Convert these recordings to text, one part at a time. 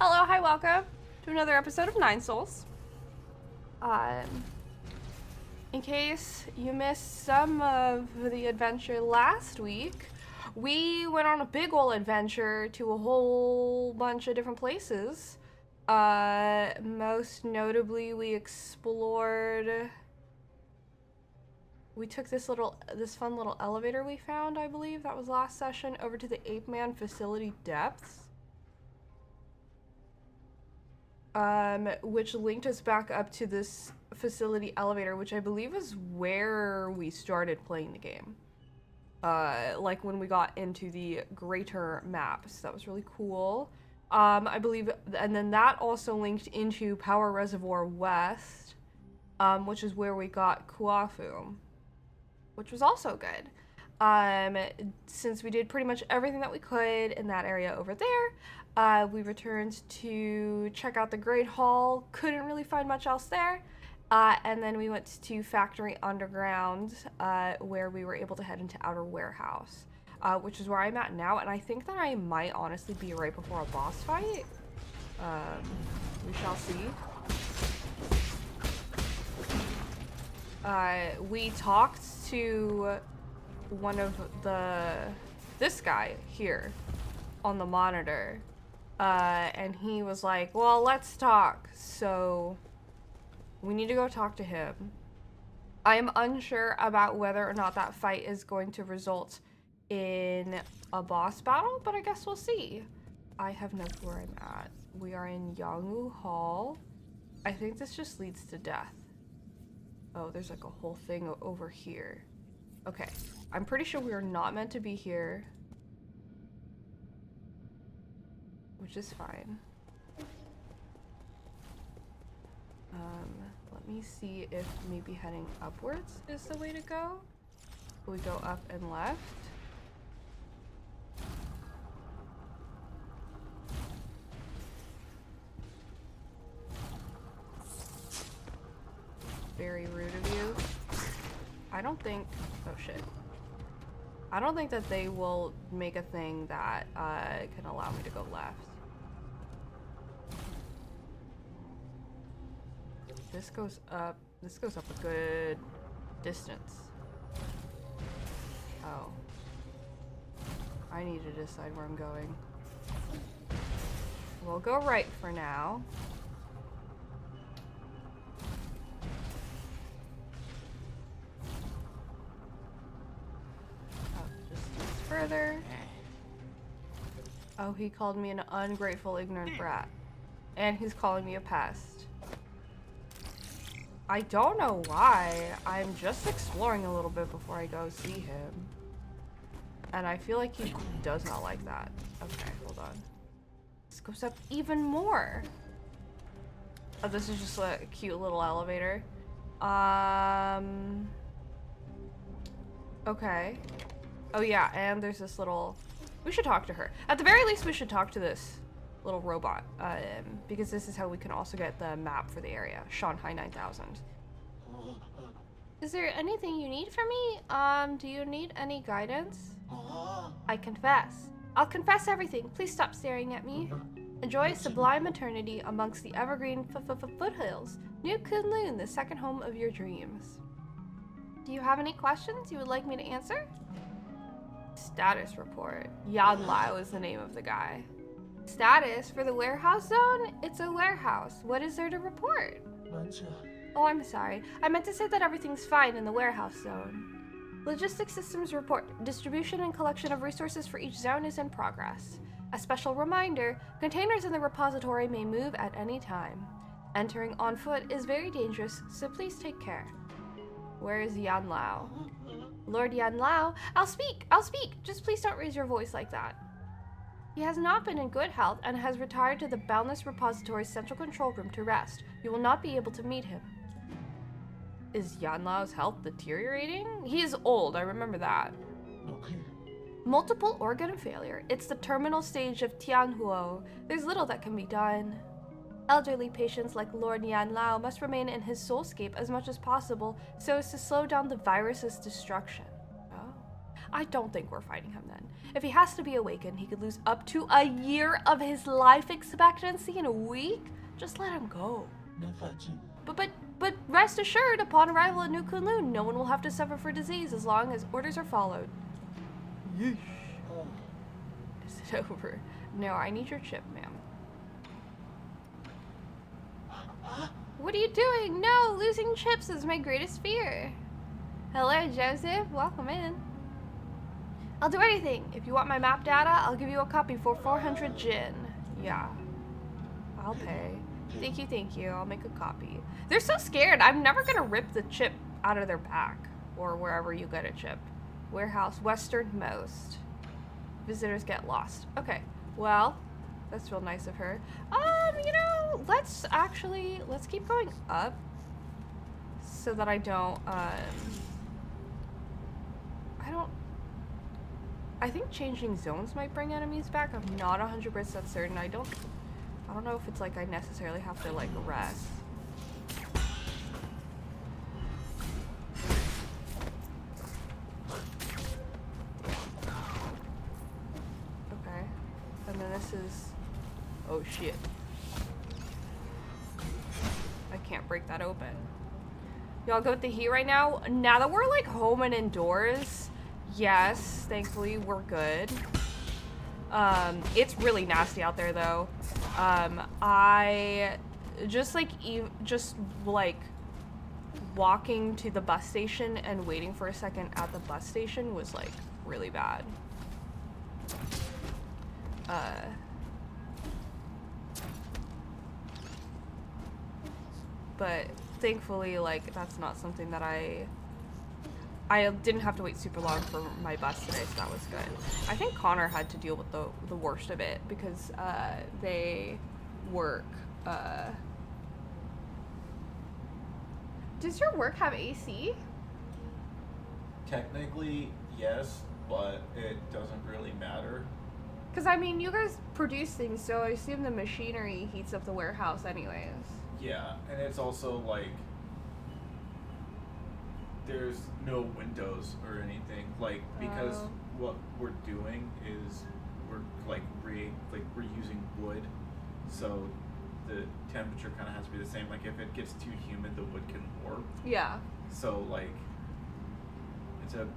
Hello, hi, welcome to another episode of Nine Souls. In case you missed some of the adventure last week, we went on a big ol' adventure to a whole bunch of different places. Most notably, we took this fun little elevator we found, I believe, that was last session, over to the Ape Man facility depths. Which linked us back up to this facility elevator, which I believe is where we started playing the game. Like when we got into the greater map, so that was really cool. I believe, and then that also linked into Power Reservoir West, which is where we got Kuafu, which was also good. Since we did pretty much everything that we could in that area over there, we returned to check out the Great Hall. Couldn't really find much else there. And then we went to Factory Underground, where we were able to head into Outer Warehouse, which is where I'm at now. And I think that I might honestly be right before a boss fight. We shall see. We talked to one of this guy here on the monitor, and he was like, well, let's talk. So we need to go talk to him. I am unsure about whether or not that fight is going to result in a boss battle, but I guess we'll see. I have no clue where I'm at. We are in Yangwu Hall. I think this just leads to death. Oh, there's like a whole thing over here. Okay, I'm pretty sure we are not meant to be here, which is fine. Let me see if maybe heading upwards is the way to go. We go up and left. Very rude of you. I don't think, oh shit. I don't think that they will make a thing that can allow me to go left. This goes up a good distance. Oh. I need to decide where I'm going. We'll go right for now. Further. Oh, he called me an ungrateful, ignorant brat. And he's calling me a pest. I don't know why. I'm just exploring a little bit before I go see him. And I feel like he does not like that. Okay, hold on. This goes up even more. Oh, this is just a cute little elevator. Okay. Oh yeah, and there's this little... We should talk to her. At the very least, we should talk to this little robot. Because this is how we can also get the map for the area. Shanghai 9000. Is there anything you need from me? Do you need any guidance? I confess. I'll confess everything. Please stop staring at me. Enjoy sublime eternity amongst the evergreen foothills. New Kunlun, the second home of your dreams. Do you have any questions you would like me to answer? Status report. Yan Lao is the name of the guy. Status for the warehouse zone? It's a warehouse. What is there to report? Oh, I'm sorry. I meant to say that everything's fine in the warehouse zone. Logistics systems report. Distribution and collection of resources for each zone is in progress. A special reminder, containers in the repository may move at any time. Entering on foot is very dangerous, so please take care. Where is Yan Lao? Lord Yan Lao, I'll speak! Just please don't raise your voice like that. He has not been in good health and has retired to the Boundless Repository's central control room to rest. You will not be able to meet him. Is Yan Lao's health deteriorating? He is old, I remember that. Okay. Multiple organ failure. It's the terminal stage of Tianhuo. There's little that can be done. Elderly patients like Lord Yan Lao must remain in his soulscape as much as possible so as to slow down the virus's destruction. Oh. I don't think we're fighting him then. If he has to be awakened, he could lose up to a year of his life expectancy in a week. Just let him go. But rest assured, upon arrival at New Kunlun, no one will have to suffer for disease as long as orders are followed. Yeesh. Is it over? No, I need your chip, ma'am. What are you doing? No, losing chips is my greatest fear. Hello, Joseph. Welcome in. I'll do anything. If you want my map data, I'll give you a copy for 400 Jin. Yeah. I'll pay. Thank you. I'll make a copy. They're so scared. I'm never gonna rip the chip out of their back. Or wherever you get a chip. Warehouse, westernmost. Visitors get lost. Okay. Well, that's real nice of her. You know, let's keep going up. So that I don't, I think changing zones might bring enemies back. I'm not 100% certain. I don't know if it's like I necessarily have to like rest. Okay. And then this is, oh shit. I can't break that open. Y'all go with the heat right now? Now that we're like home and indoors, yes, thankfully we're good. It's really nasty out there though. I just like walking to the bus station and waiting for a second at the bus station was like really bad. But thankfully, like, that's not something that I didn't have to wait super long for my bus today, so that was good. I think Connor had to deal with the worst of it because they work. Does your work have AC? Technically, yes, but it doesn't really matter. Because, I mean, you guys produce things, so I assume the machinery heats up the warehouse anyways. Yeah, and it's also like there's no windows or anything, like, because what we're doing is we're using wood, so the temperature kind of has to be the same. Like if it gets too humid, the wood can warp. Yeah. So like it's a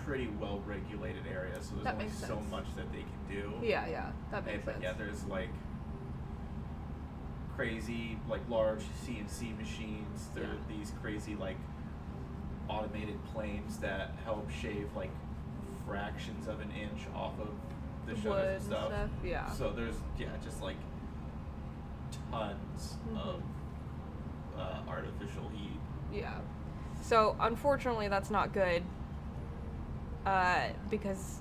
pretty well regulated area, so there's only so much that they can do. Yeah, that makes sense. But yeah, there's like crazy like large CNC machines. There are these crazy like automated planes that help shave like fractions of an inch off of the shutters and stuff. Yeah. So there's just like tons of artificial heat. Yeah. So unfortunately that's not good. Because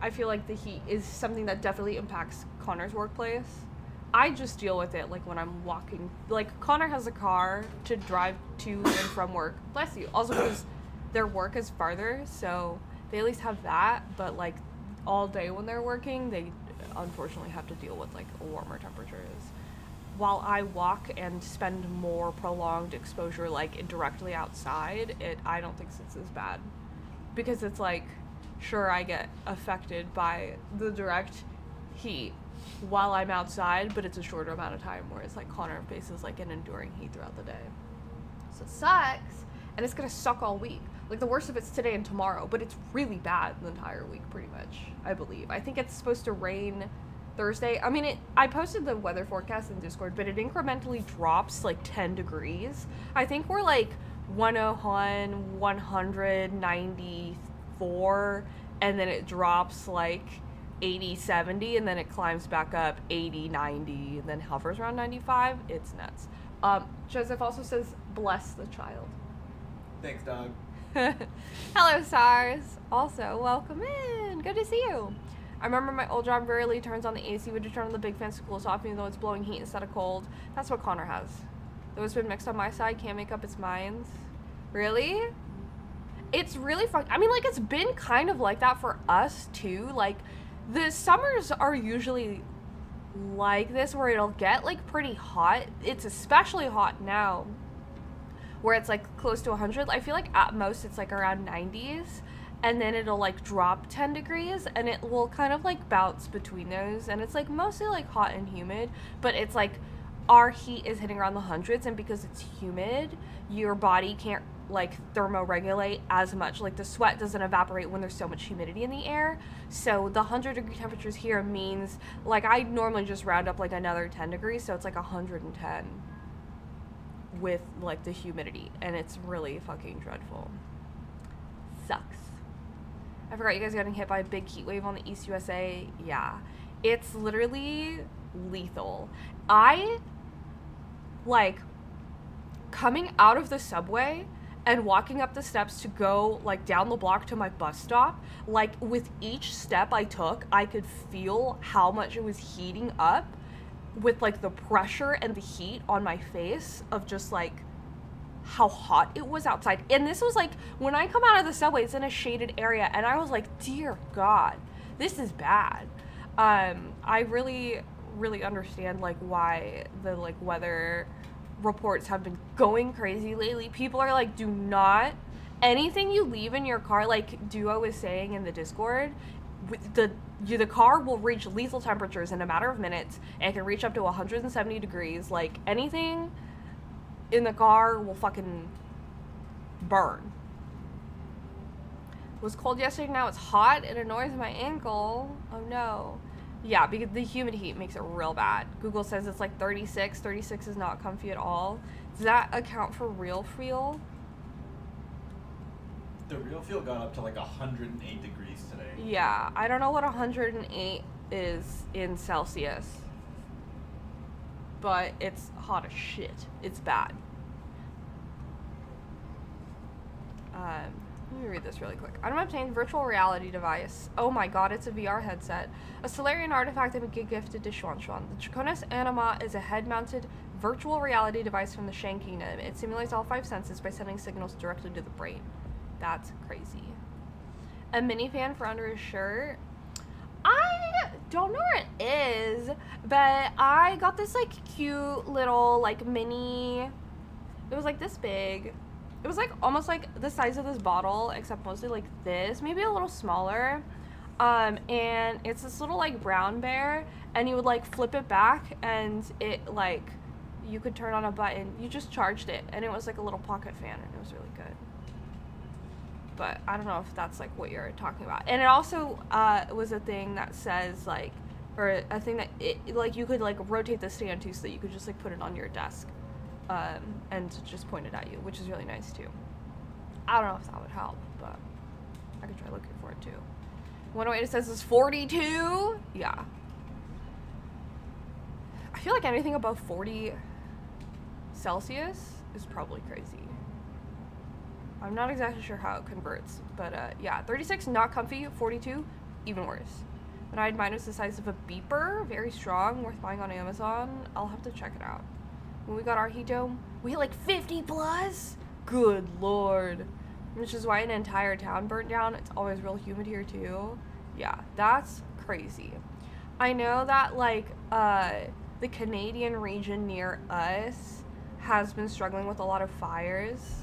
I feel like the heat is something that definitely impacts Connor's workplace. I just deal with it like when I'm walking. Like Connor has a car to drive to and from work. Bless you. Also because their work is farther, so they at least have that. But like all day when they're working, they unfortunately have to deal with like warmer temperatures. While I walk and spend more prolonged exposure like directly outside, I don't think it's as bad. Because it's like, sure, I get affected by the direct heat while I'm outside, but it's a shorter amount of time, whereas like Connor faces like an enduring heat throughout the day. So it sucks, and it's gonna suck all week. Like the worst of it's today and tomorrow, but it's really bad the entire week, pretty much, I believe. I think it's supposed to rain Thursday. I mean, I posted the weather forecast in Discord, but it incrementally drops like 10 degrees. I think we're like 101, 194, and then it drops like 80, 70, and then it climbs back up 80, 90, and then hovers around 95. It's nuts. Joseph also says, bless the child. Thanks, dog. Hello, SARS. Also, welcome in. Good to see you. I remember my old job rarely turns on the AC, would you turn on the big fan to cool us off even though it's blowing heat instead of cold. That's what Connor has. Though it's been mixed on my side, can't make up its minds. Really? It's really fun. I mean, like, it's been kind of like that for us, too. Like, the summers are usually like this, where it'll get, like, pretty hot. It's especially hot now, where it's, like, close to 100. I feel like at most it's, like, around 90s. and then it'll like drop 10 degrees, and it will kind of like bounce between those, and it's like mostly like hot and humid, but it's like our heat is hitting around the hundreds, and because it's humid, your body can't like thermoregulate as much. Like the sweat doesn't evaporate when there's so much humidity in the air. So the 100-degree temperatures here means like I normally just round up like another 10 degrees, so it's like 110 with like the humidity, and it's really fucking dreadful. Sucks. I forgot you guys getting hit by a big heat wave on the East USA. Yeah, it's literally lethal. I like coming out of the subway and walking up the steps to go like down the block to my bus stop, like with each step I took, I could feel how much it was heating up with like the pressure and the heat on my face of just like how hot it was outside. And this was like when I come out of the subway, it's in a shaded area, and I was like, dear God, this is bad. I really understand like why the like weather reports have been going crazy lately. People are like, do not, anything you leave in your car, like Duo was saying in the Discord, with the car will reach lethal temperatures in a matter of minutes, and it can reach up to 170 degrees. Like anything in the car will fucking burn. It was cold yesterday, now it's hot. It annoys my ankle. Oh no. Yeah, because the humid heat makes it real bad. Google says it's like 36. 36 is not comfy at all. Does that account for real feel? The real feel got up to like 108 degrees today. Yeah, I don't know what 108 is in Celsius, but it's hot as shit. It's bad. Let me read this really quick. Item obtained, virtual reality device. Oh my god, it's a VR headset. A Solarian artifact that would get gifted to Xuan Xuan. The Draconis Anima is a head-mounted virtual reality device from the Shang Kingdom. It simulates all 5 senses by sending signals directly to the brain. That's crazy. A minifan for under his shirt. I don't know where it is, but I got this like cute little like mini, it was like this big. It was like almost like the size of this bottle, except mostly like this, maybe a little smaller. And it's this little like brown bear, and you would like flip it back, and it like, you could turn on a button. You just charged it, and it was like a little pocket fan, and it was really good. But I don't know if that's like what you're talking about. And it also was a thing that says like, or a thing that it like you could like rotate the stand too, so that you could just like put it on your desk. And just point it at you, which is really nice too. I don't know if that would help, but I could try looking for it too. 108 it says is 42. Yeah. I feel like anything above 40 Celsius is probably crazy. I'm not exactly sure how it converts, but yeah, 36 not comfy, 42 even worse. But I had mine was the size of a beeper, very strong, worth buying on Amazon. I'll have to check it out. When we got our heat dome, we hit like 50 plus. Good lord. Which is why an entire town burnt down. It's always real humid here too. Yeah, that's crazy. I know that like the Canadian region near us has been struggling with a lot of fires.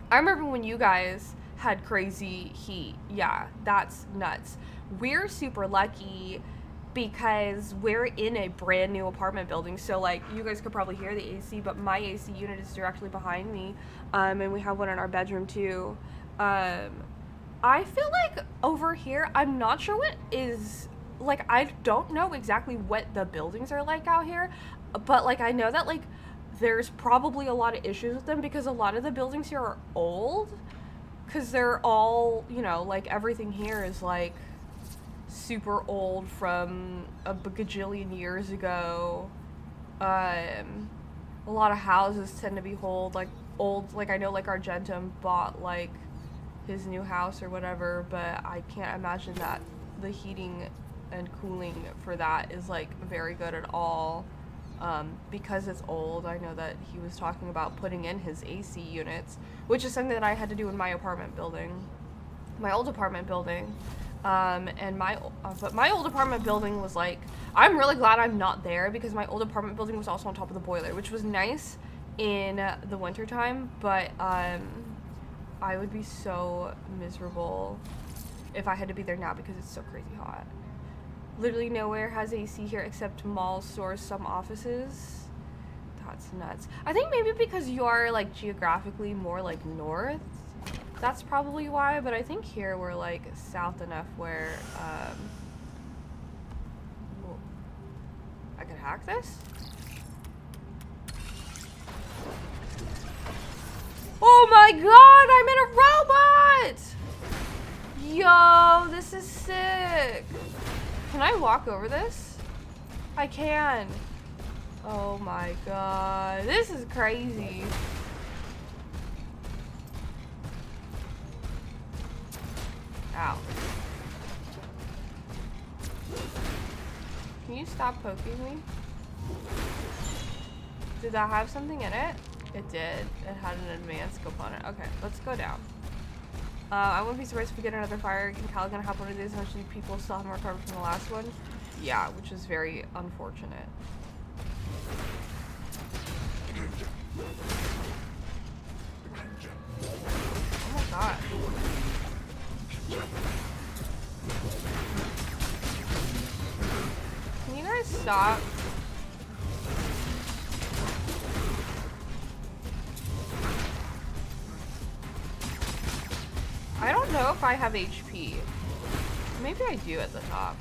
I remember when you guys had crazy heat. Yeah, that's nuts. We're super lucky because we're in a brand new apartment building, so like you guys could probably hear the AC, but my AC unit is directly behind me, and we have one in our bedroom too. I feel like over here, I'm not sure what is, like I don't know exactly what the buildings are like out here, but like I know that like there's probably a lot of issues with them because a lot of the buildings here are old, because they're all, you know, like everything here is like super old from a gajillion years ago. A lot of houses tend to be old, like I know like Argentum bought like his new house or whatever, but I can't imagine that the heating and cooling for that is like very good at all, because it's old. I know that he was talking about putting in his AC units, which is something that I had to do in my apartment building, my old apartment building. But my old apartment building was like, I'm really glad I'm not there, because my old apartment building was also on top of the boiler, which was nice in the wintertime, but I would be so miserable if I had to be there now because it's so crazy hot. Literally nowhere has AC here except malls, stores, some offices. That's nuts. I think maybe because you are like geographically more like north. That's probably why, but I think here we're like south enough where I could hack this? Oh my god, I'm in a robot! Yo, this is sick. Can I walk over this? I can. Oh my god, this is crazy. Ow. Can you stop poking me? Did that have something in it? It did. It had an advanced component. Okay, let's go down. I wouldn't be surprised if we get another fire. Can Cal gonna have one of these? How many people still haven't recovered from the last one? Yeah, which is very unfortunate. Oh my god. Can you guys stop? I don't know if I have HP. Maybe I do at the top.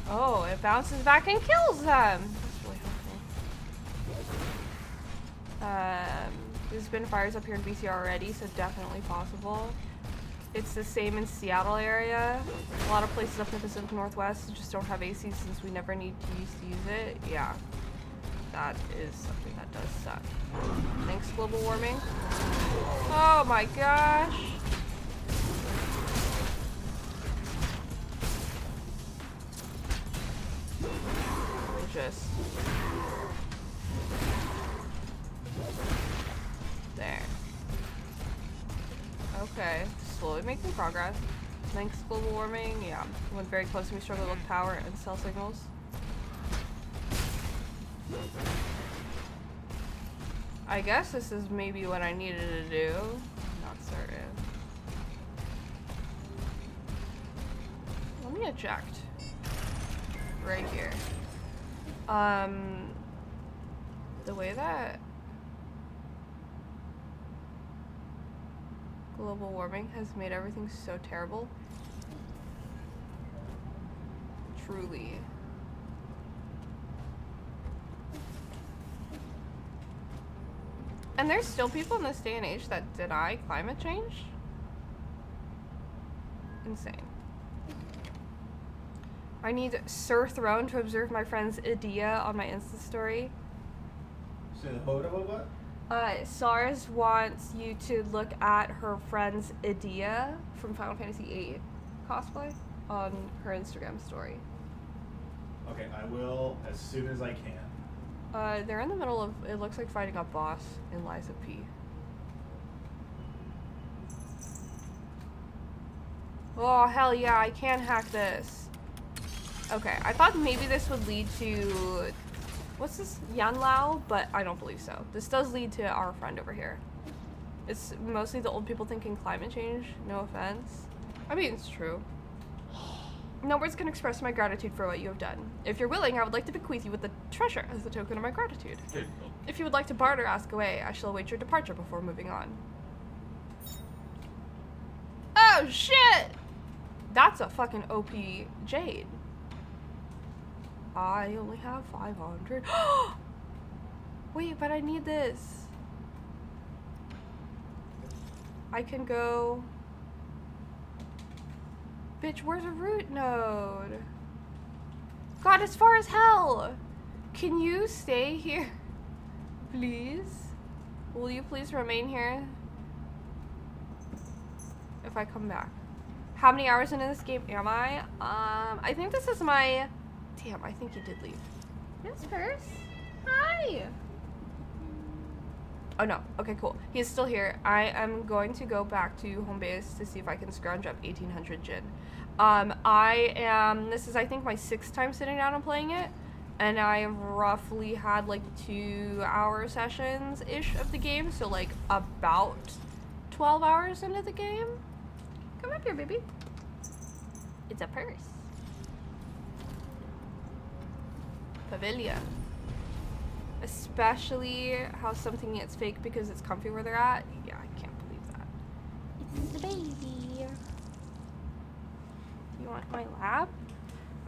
Oh, it bounces back and kills them. That's really helpful. There's been fires up here in BC already, so definitely possible. It's the same in Seattle area. A lot of places up in the Pacific Northwest just don't have AC since we never need to use it. Yeah, that is something that does suck. Thanks, global warming. Oh my gosh. Just there. Okay, slowly making progress. Thanks, global warming. Yeah, went very close and we struggle with power and cell signals. I guess this is maybe what I needed to do. I'm not certain. Let me eject. Right here. The way that global warming has made everything so terrible. Truly. And there's still people in this day and age that deny climate change? Insane. I need Sir Throne to observe my friend's idea on my Insta story. So the photo of what? SARS wants you to look at her friend's idea from Final Fantasy VIII cosplay on her Instagram story. Okay, I will as soon as I can. They're in the middle of, it looks like fighting a boss in Lies of P. Oh, hell yeah, I can hack this. Okay, I thought maybe this would lead to, what's this, Yanlao? But I don't believe so. This does lead to our friend over here. It's mostly the old people thinking climate change, no offense. I mean, it's true. No words can express my gratitude for what you have done. If you're willing, I would like to bequeath you with the treasure as a token of my gratitude. If you would like to barter, ask away. I shall await your departure before moving on. Oh, shit! That's a fucking OP Jade. I only have 500. Wait, but I need this. I can go... Bitch, where's a root node? God, it's far as hell. Can you stay here? Please? Will you please remain here? If I come back. How many hours into this game am I? I think this is my... Damn, I think he did leave. Yes, Purse? Hi! Oh no, okay, cool. He's still here. I am going to go back to home base to see if I can scrounge up 1800 Jin. This is I think my 6th time sitting down and playing it. And I have roughly had like 2-hour sessions-ish of the game. So like about 12 hours into the game. Come up here, baby. It's a purse. Pavilion. Especially how something gets fake because it's comfy where they're at. Yeah, I can't believe that. It's the baby. Do you want my lap?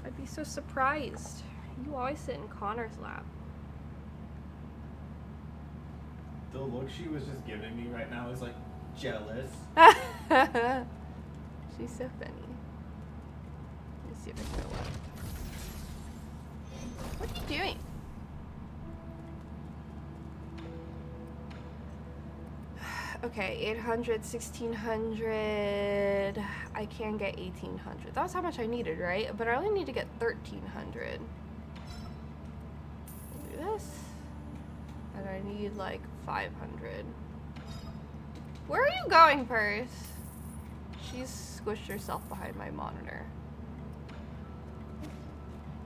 I'd be so surprised. You always sit in Connor's lap. The look she was just giving me right now is like jealous. She's so funny. Let me see if I can go up. What are you doing? Okay, 800, 1600. I can get 1800. That was how much I needed, right? But I only need to get 1300. We'll do this. And I need like 500. Where are you going, Purse? She's squished herself behind my monitor.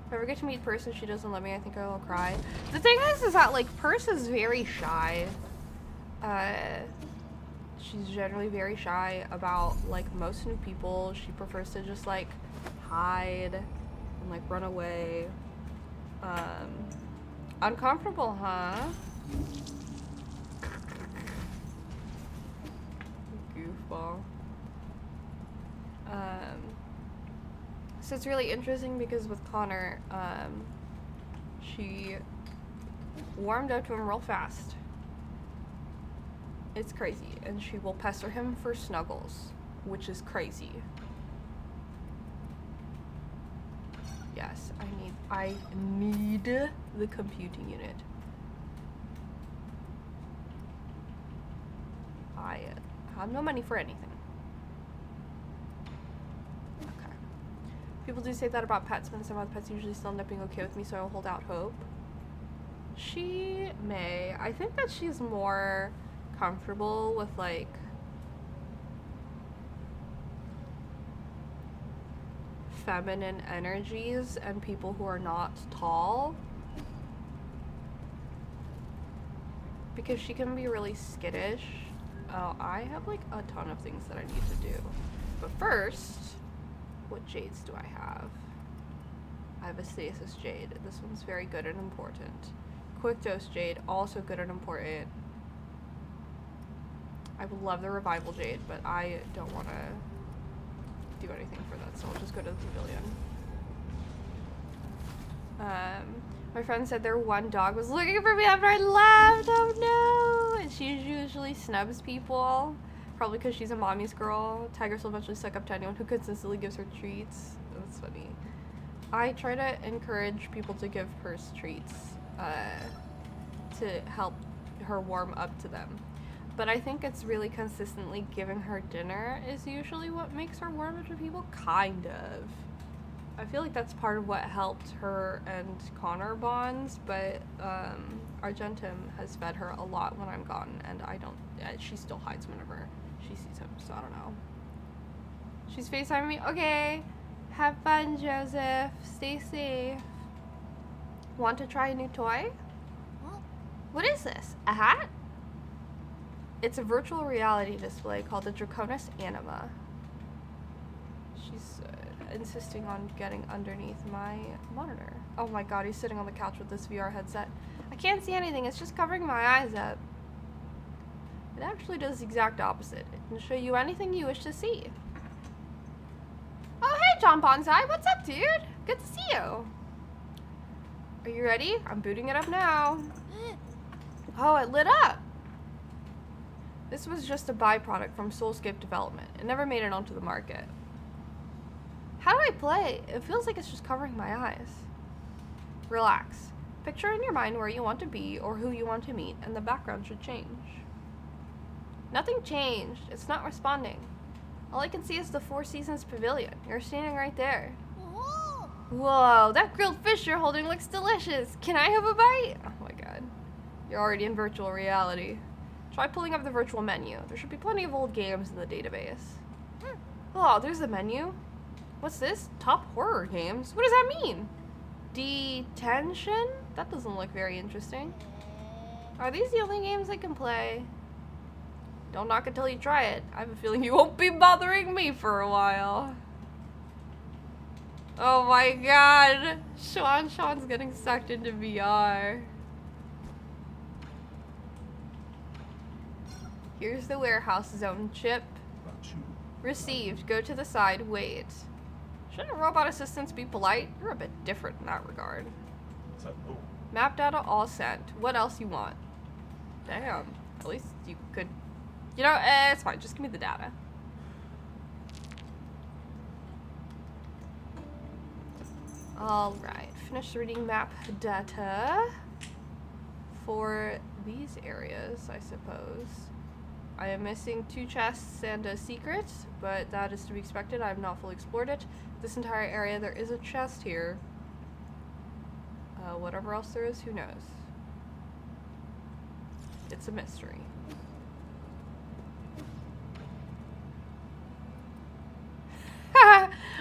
If I ever get to meet Purse and she doesn't let me, I think I will cry. The thing is that like Purse is very shy. She's generally very shy about like most new people. She prefers to just like hide and like run away. Uncomfortable, huh? Goofball. So it's really interesting because with Connor, she warmed up to him real fast. It's crazy, and she will pester him for snuggles, which is crazy. Yes, I need the computing unit. I have no money for anything. Okay. People do say that about pets, but some of the pets usually still end up being okay with me, so I'll hold out hope. She may. I think that she's more comfortable with like feminine energies and people who are not tall, because she can be really skittish. Oh, I have like a ton of things that I need to do, but first, what jades do I have? I have a stasis jade. This one's very good and important. Quick dose jade, also good and important. I would love the revival jade, but I don't want to do anything for that, so I'll just go to the pavilion. My friend said their one dog was looking for me after I left. Oh no! And she usually snubs people, probably because she's a mommy's girl. Tigers will eventually suck up to anyone who consistently gives her treats. That's funny. I try to encourage people to give Purse treats to help her warm up to them. But I think it's really consistently giving her dinner is usually what makes her warm up to people, kind of. I feel like that's part of what helped her and Connor bonds, but Argentum has fed her a lot when I'm gone, and I don't, she still hides whenever she sees him, so I don't know. She's FaceTiming me. Okay, have fun, Joseph. Stay safe. Want to try a new toy? What is this? A hat? It's a virtual reality display called the Draconis Anima. She's insisting on getting underneath my monitor. Oh my god, he's sitting on the couch with this VR headset. I can't see anything, it's just covering my eyes up. It actually does the exact opposite. It can show you anything you wish to see. Oh hey, John Bonsai, what's up, dude? Good to see you. Are you ready? I'm booting it up now. Oh, it lit up. This was just a byproduct from Soulscape development. It never made it onto the market. How do I play? It feels like it's just covering my eyes. Relax. Picture in your mind where you want to be or who you want to meet, and the background should change. Nothing changed. It's not responding. All I can see is the Four Seasons Pavilion. You're standing right there. Whoa, that grilled fish you're holding looks delicious. Can I have a bite? Oh my god. You're already in virtual reality. Try pulling up the virtual menu. There should be plenty of old games in the database. Oh, there's the menu. What's this? Top horror games? What does that mean? Detention? That doesn't look very interesting. Are these the only games I can play? Don't knock until you try it. I have a feeling you won't be bothering me for a while. Oh my god. Sean's getting sucked into VR. Here's the warehouse zone chip. Received. Go to the side. Wait. Shouldn't robot assistants be polite? You're a bit different in that regard. Map data all sent. What else you want? Damn. At least you could... You know, it's fine. Just give me the data. Alright. Finish reading map data for these areas, I suppose. I am missing 2 chests and a secret, but that is to be expected. I have not fully explored it. This entire area, there is a chest here. Whatever else there is, who knows? It's a mystery.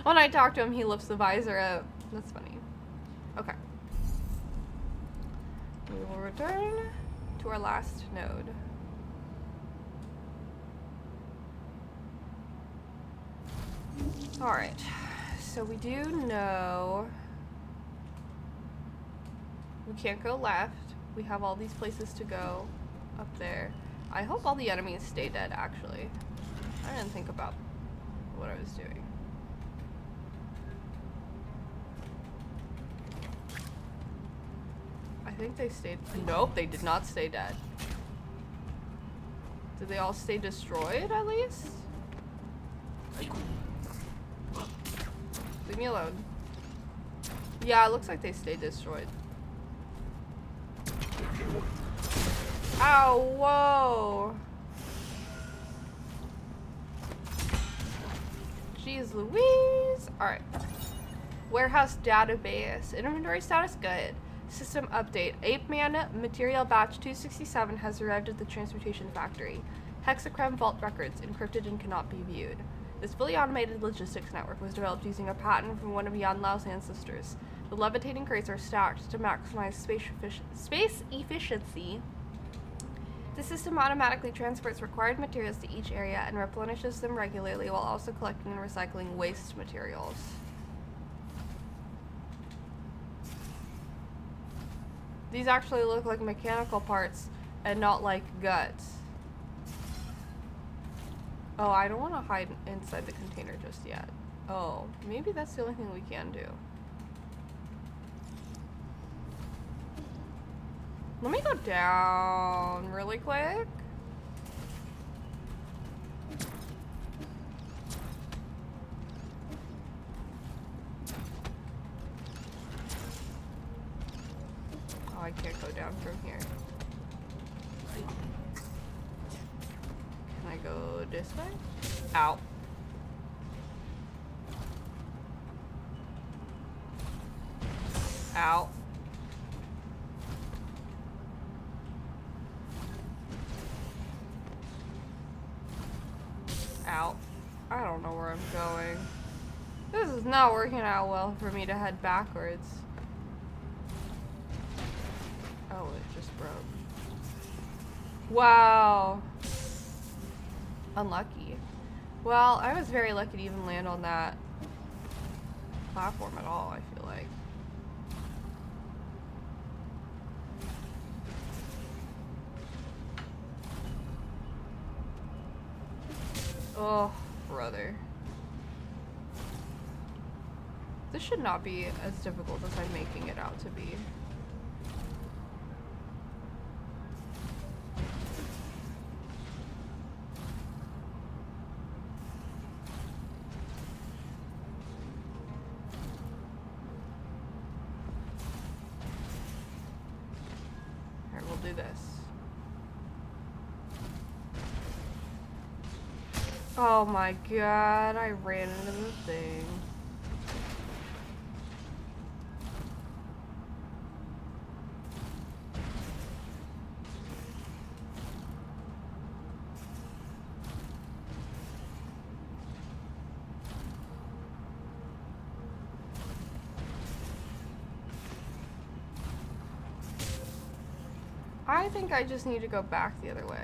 When I talk to him, he lifts the visor up. That's funny. Okay. We will return to our last node. Alright, so we do know we can't go left. We have all these places to go up there. I hope all the enemies stay dead, actually. I didn't think about what I was doing. I think they stayed... Nope, they did not stay dead. Did they all stay destroyed, at least? Leave me alone. Yeah, it looks like they stayed destroyed. Ow, whoa. Jeez Louise. Alright. Warehouse database. Inventory status good. System update. Ape Man material batch 267 has arrived at the transportation factory. Hexachrome vault records encrypted and cannot be viewed. This fully automated logistics network was developed using a patent from one of Yan Lao's ancestors. The levitating crates are stacked to maximize space efficiency. The system automatically transports required materials to each area and replenishes them regularly while also collecting and recycling waste materials. These actually look like mechanical parts and not like guts. Oh, I don't want to hide inside the container just yet. Oh, maybe that's the only thing we can do. Let me go down really quick. Oh, I can't go down from here. Can I go this way? Ow. Ow. Ow. I don't know where I'm going. This is not working out well for me to head backwards. Oh, it just broke. Wow. Unlucky. Well, I was very lucky to even land on that platform at all, I feel like. Oh, brother. This should not be as difficult as I'm making it out to be. Alright, we'll do this. Oh my god, I ran into the thing. I think I just need to go back the other way.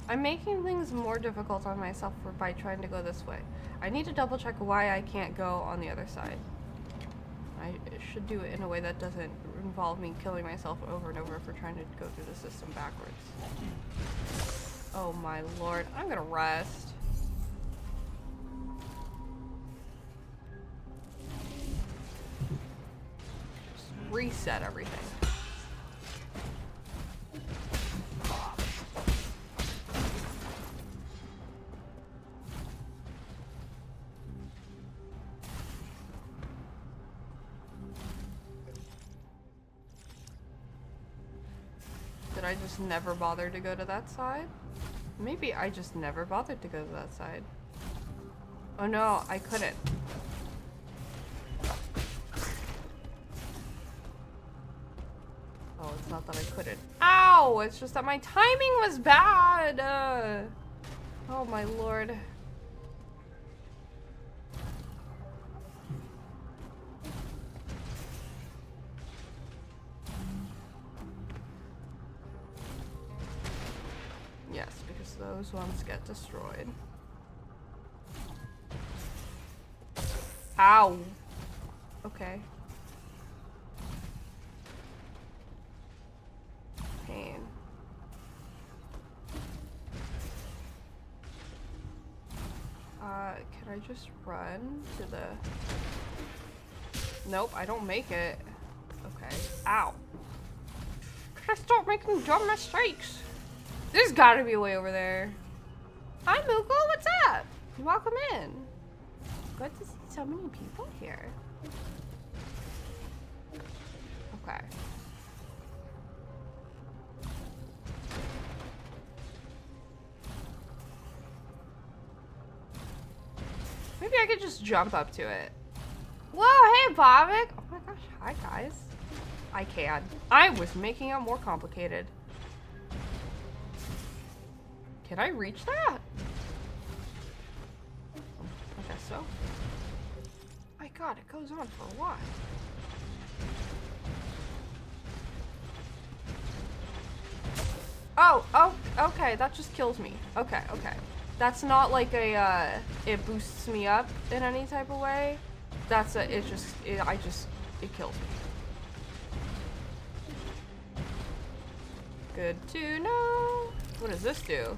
I'm making things more difficult on myself by trying to go this way. I need to double check why I can't go on the other side. I should do it in a way that doesn't involve me killing myself over and over for trying to go through the system backwards. Oh my lord, I'm gonna rest. Just reset everything. Did I just never bother to go to that side? Maybe I just never bothered to go to that side. Oh no, I couldn't. Oh, it's not that I couldn't. Ow! It's just that my timing was bad! Oh my lord. Yes, because those ones get destroyed. Ow! Okay. Pain. Can I just run to the... Nope, I don't make it. Okay. Ow. Can I stop making dumb mistakes? There's gotta be a way over there. Hi, Moogle, what's up? Welcome in. Good to see so many people here. Okay. Maybe I could just jump up to it. Whoa, hey, Bobik. Oh my gosh, hi, guys. I can. I was making it more complicated. Can I reach that? I guess so. My god, it goes on for a while. Oh, okay, that just kills me. Okay. That's not like a, it boosts me up in any type of way. That's a, it kills me. Good to know. What does this do?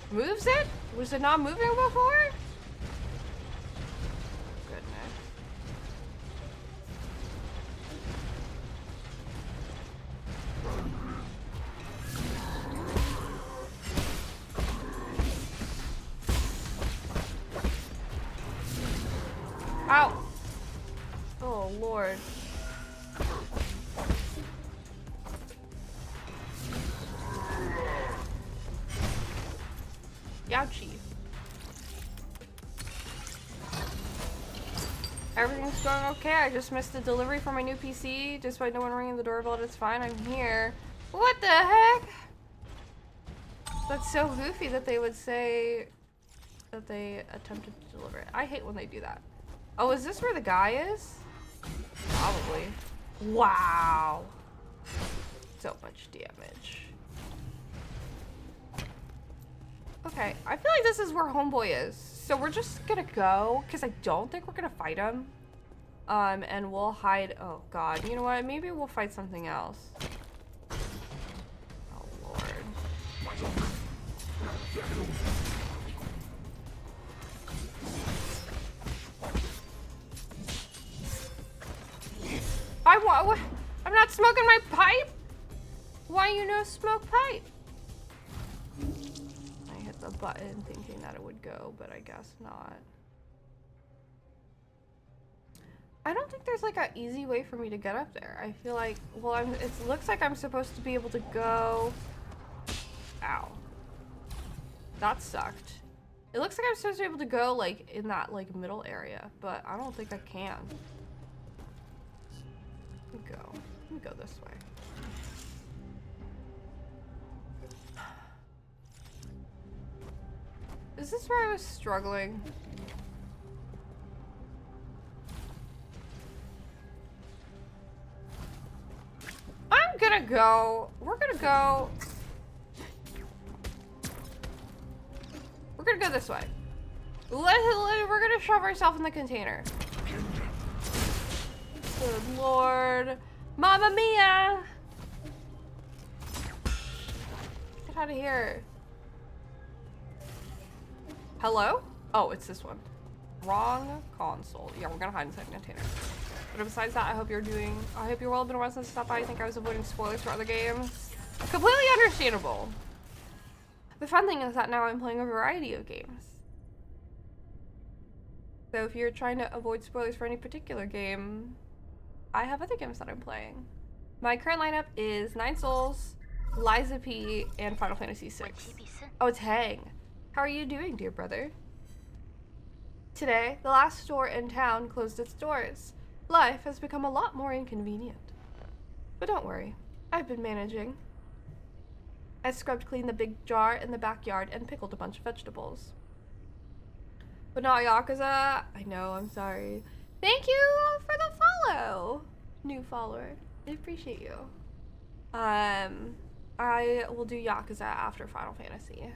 Moves it? Was it not moving before? Goodness. Ow! Oh, Lord. Ouchie. Everything's going okay. I just missed the delivery for my new PC. Despite no one ringing the doorbell, it's fine. I'm here. What the heck? That's so goofy that they would say that they attempted to deliver it. I hate when they do that. Oh, is this where the guy is? Probably. Wow. So much damage. Okay, I feel like this is where Homeboy is. So we're just gonna go, because I don't think we're gonna fight him. And we'll hide. Oh god, you know what? Maybe we'll fight something else. Oh lord. I'm not smoking my pipe? Why you no smoke pipe? I hit the button thinking that it would go, but I guess not. I don't think there's like an easy way for me to get up there. I feel like, well, it looks like I'm supposed to be able to go. Ow. That sucked. It looks like I'm supposed to be able to go like in that like middle area, but I don't think I can. Let me go this way. Is this where I was struggling? go. We're gonna go this way. We're gonna shove ourselves in the container. Good lord. Mamma mia! Get out of here. Hello? Oh, it's this one. Wrong console. Yeah, we're gonna hide inside the container. But besides that, I hope you're well. Been a while since I stopped by. I think I was avoiding spoilers for other games. Completely understandable. The fun thing is that now I'm playing a variety of games. So if you're trying to avoid spoilers for any particular game, I have other games that I'm playing. My current lineup is Nine Souls, Liza P, and Final Fantasy VI. Oh, it's Hang. How are you doing, dear brother? Today, the last store in town closed its doors. Life has become a lot more inconvenient. But don't worry, I've been managing. I scrubbed clean the big jar in the backyard and pickled a bunch of vegetables. But not Yakuza. I know, I'm sorry. Thank you for the follow, new follower. I appreciate you. I will do Yakuza after Final Fantasy.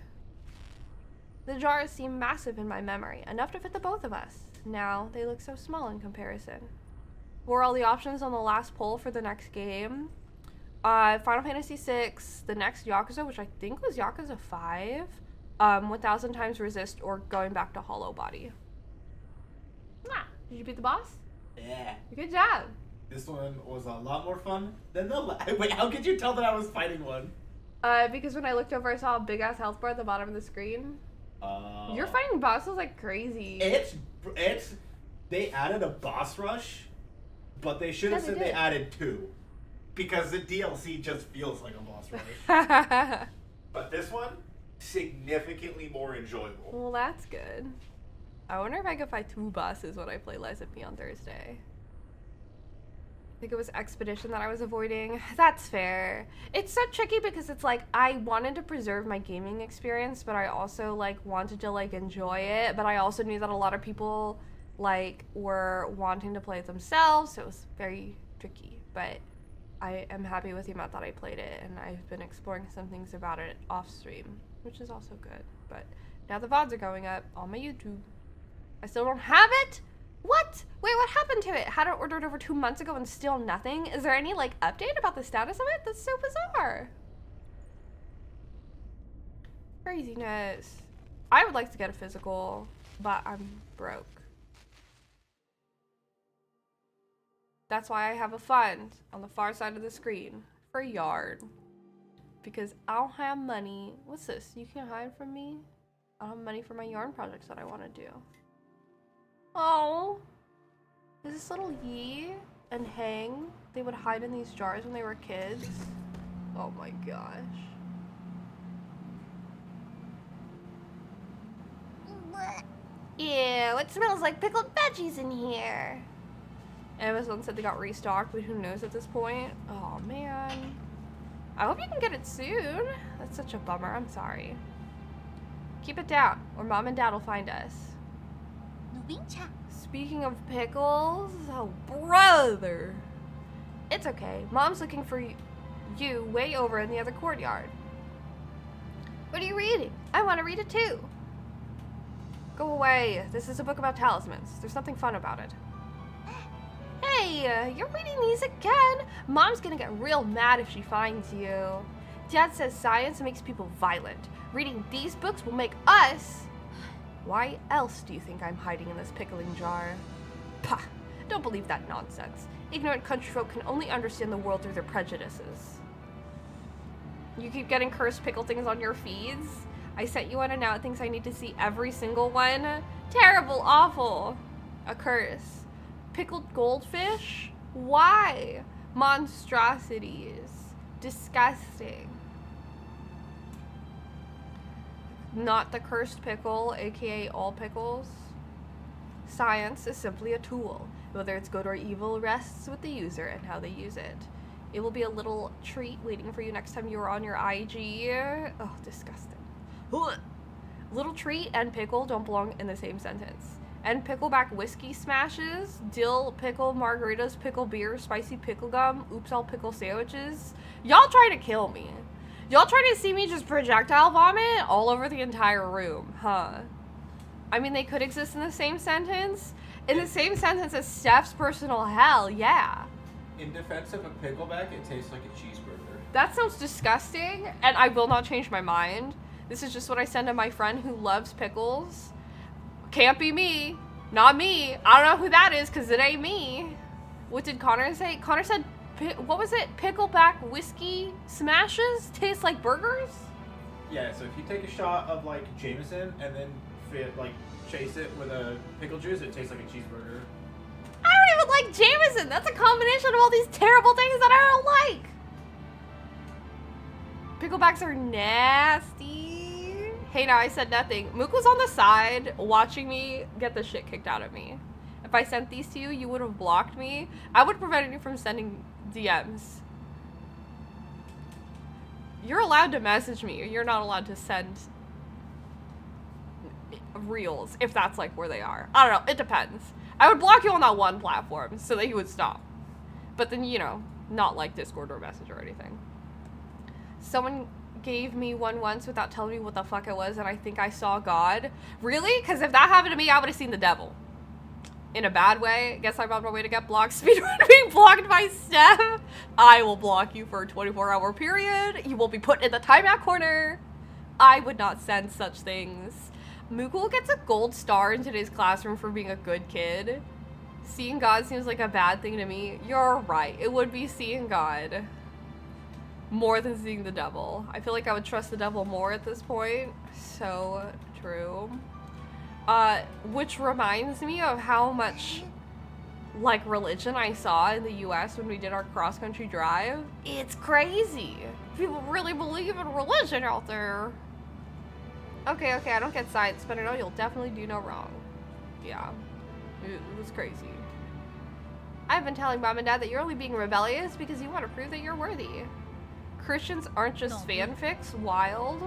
The jars seem massive in my memory, enough to fit the both of us. Now they look so small in comparison. What were all the options on the last poll for the next game? Final Fantasy VI, the next Yakuza, which I think was Yakuza 5, 1000 times resist, or going back to Hollow Body. Ah, did you beat the boss? Yeah. Good job. This one was a lot more fun than the Wait, how could you tell that I was fighting one? Because when I looked over, I saw a big-ass health bar at the bottom of the screen. You're fighting bosses like crazy. They added a boss rush, but they should have said they added 2. Because the DLC just feels like a boss rush. But this one, significantly more enjoyable. Well, that's good. I wonder if I could fight 2 bosses when I play Liza P on Thursday. I think it was Expedition that I was avoiding. That's fair. It's so tricky because it's like I wanted to preserve my gaming experience, but I also like wanted to like enjoy it. But I also knew that a lot of people like were wanting to play it themselves, so it was very tricky. But I am happy with the amount that I played it, and I've been exploring some things about it off stream, which is also good. But now the VODs are going up on my YouTube. I still don't have it? What? Wait, what happened to it? Had it ordered over 2 months ago and still nothing? Is there any, like, update about the status of it? That's so bizarre. Craziness. I would like to get a physical, but I'm broke. That's why I have a fund on the far side of the screen for yard. Because I don't have money. What's this? You can hide from me? I don't have money for my yarn projects that I want to do. Oh, is this little Yi and Hang? They would hide in these jars when they were kids. Oh my gosh. Ew, it smells like pickled veggies in here. Amazon said they got restocked, but who knows at this point? Oh man. I hope you can get it soon. That's such a bummer, I'm sorry. Keep it down, or Mom and Dad will find us. Speaking of pickles, oh brother. It's okay. Mom's looking for you way over in the other courtyard. What are you reading? I want to read it too. Go away. This is a book about talismans. There's nothing fun about it. Hey, you're reading these again. Mom's gonna get real mad if she finds you. Dad says science makes people violent. Reading these books will make us... Why else do you think I'm hiding in this pickling jar? Pah! Don't believe that nonsense. Ignorant countryfolk can only understand the world through their prejudices. You keep getting cursed pickle things on your feeds? I sent you one and now it thinks I need to see every single one? Terrible, awful. A curse. Pickled goldfish? Why? Monstrosities. Disgusting. Not the cursed pickle, aka all pickles. Science is simply a tool. Whether it's good or evil rests with the user and how they use it. It will be a little treat waiting for you next time you're on your IG. Oh, disgusting. Ugh. Little treat and pickle don't belong in the same sentence. and pickleback whiskey smashes, dill pickle margaritas, pickle beer, spicy pickle gum, oops all pickle sandwiches. Y'all trying to kill me. Y'all trying to see me just projectile vomit all over the entire room, huh? I mean, they could exist in the same sentence. In the same sentence as Steph's personal hell, yeah. In defense of a pickleback, it tastes like a cheeseburger. That sounds disgusting, and I will not change my mind. This is just what I send to my friend who loves pickles. Can't be me. Not me. I don't know who that is, because it ain't me. What did Connor say? Connor said, what was it? Pickleback whiskey smashes taste like burgers? Yeah, so if you take a shot of, like, Jameson and then, chase it with a pickle juice, it tastes like a cheeseburger. I don't even like Jameson. That's a combination of all these terrible things that I don't like. Picklebacks are nasty. Hey, now I said nothing. Mook was on the side watching me get the shit kicked out of me. If I sent these to you, you would have blocked me. I would have prevented you from sending DMs. You're allowed to message me. You're not allowed to send reels if that's like where they are. I don't know. It depends. I would block you on that one platform so that you would stop. But then, you know, not like Discord or message or anything. Someone gave me one once without telling me what the fuck it was, and I think I saw God. Really? Because if that happened to me, I would have seen the devil. In a bad way. Guess I'm on my way to get blocked. Speedrun being blocked by Steph. I will block you for a 24-hour period. You will be put in the timeout corner. I would not send such things. Mukul gets a gold star in today's classroom for being a good kid. Seeing God seems like a bad thing to me. You're right. It would be seeing God more than seeing the devil. I feel like I would trust the devil more at this point. So true. Which reminds me of how much, like, religion I saw in the US when we did our cross-country drive. It's crazy. People really believe in religion out there. Okay, I don't get science, but I know you'll definitely do no wrong. Yeah, it was crazy. I've been telling Mom and Dad that you're only being rebellious because you want to prove that you're worthy. Christians aren't just fanfics. Wild.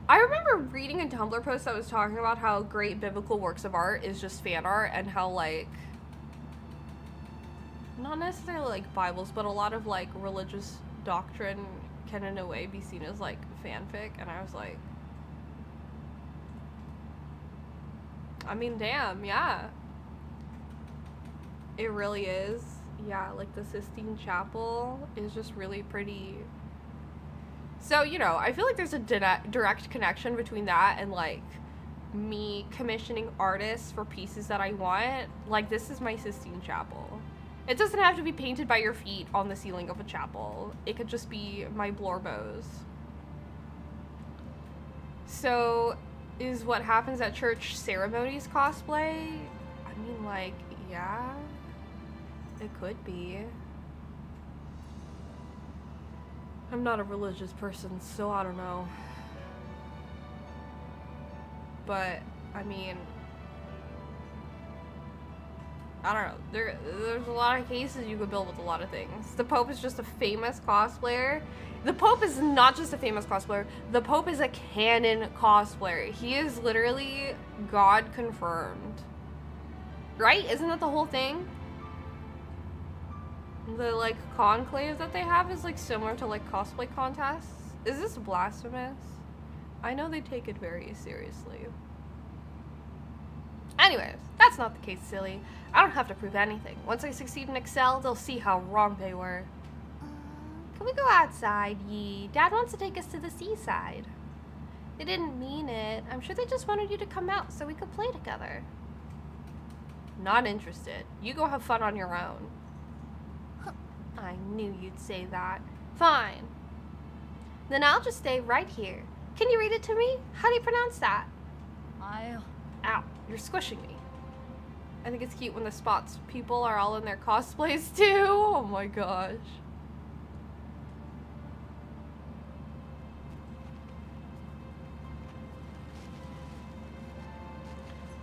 I remember reading a Tumblr post that was talking about how great biblical works of art is just fan art, and how, like, not necessarily like Bibles, but a lot of like religious doctrine can in a way be seen as like fanfic. And I was like, I mean, damn, yeah, it really is. Yeah, like the Sistine Chapel is just really pretty. So, you know, I feel like there's a direct connection between that and, like, me commissioning artists for pieces that I want. Like, this is my Sistine Chapel. It doesn't have to be painted by your feet on the ceiling of a chapel. It could just be my Blorbos. So, is what happens at church ceremonies cosplay? I mean, like, yeah, it could be. I'm not a religious person, so I don't know. But, I mean, I don't know. There's a lot of cases you could build with a lot of things. The Pope is just a famous cosplayer. The Pope is not just a famous cosplayer. The Pope is a canon cosplayer. He is literally God confirmed. Right? Isn't that the whole thing? The, like, conclave that they have is, like, similar to, like, cosplay contests. Is this blasphemous? I know they take it very seriously. Anyways, that's not the case, silly. I don't have to prove anything. Once I succeed in Excel, they'll see how wrong they were. Can we go outside, Yee? Dad wants to take us to the seaside. They didn't mean it. I'm sure they just wanted you to come out so we could play together. Not interested. You go have fun on your own. I knew you'd say that. Fine. Then I'll just stay right here. Can you read it to me? How do you pronounce that? Ow, you're squishing me. I think it's cute when the spots people are all in their cosplays too. Oh my gosh.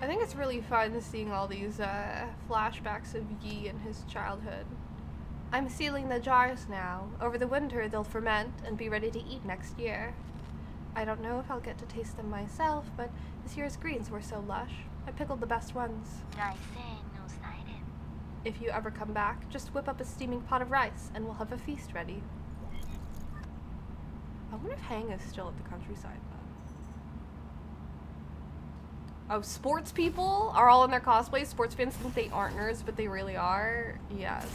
I think it's really fun seeing all these flashbacks of Yi and his childhood. I'm sealing the jars now. Over the winter, they'll ferment and be ready to eat next year. I don't know if I'll get to taste them myself, but this year's greens were so lush. I pickled the best ones. If you ever come back, just whip up a steaming pot of rice and we'll have a feast ready. I wonder if Hang is still at the countryside then. Oh, sports people are all in their cosplays. Sports fans think they aren't nerds, but they really are. Yes.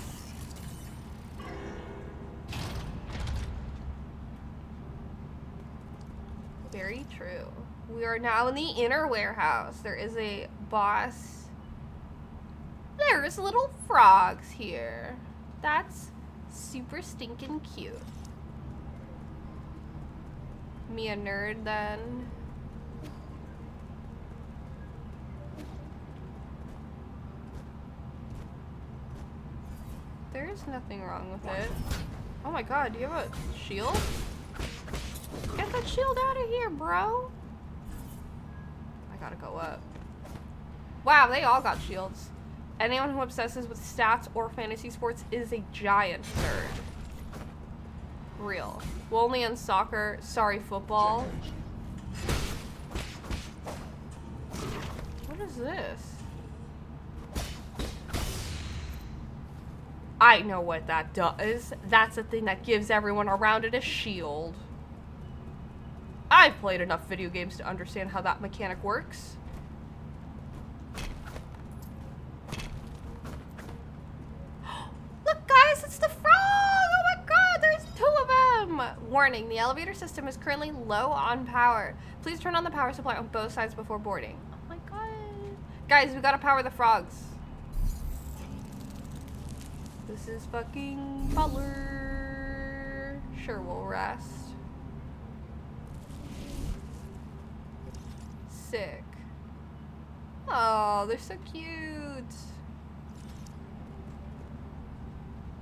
Very true. We are now in the inner warehouse. There is a boss. There's little frogs here. That's super stinking cute. Me a nerd then. There's nothing wrong with it. Oh my god, do you have a shield? Get that shield out of here, bro. I gotta go up. Wow, they all got shields. Anyone who obsesses with stats or fantasy sports is a giant nerd. Real. Well, only in soccer. Sorry, football. What is this? I know what that does. That's the thing that gives everyone around it a shield. I've played enough video games to understand how that mechanic works. Look, guys, it's the frog! Oh my god, there's 2 of them! Warning, the elevator system is currently low on power. Please turn on the power supply on both sides before boarding. Oh my god. Guys, we gotta power the frogs. This is fucking Butler. Sure, we'll rest. Sick. Oh, they're so cute.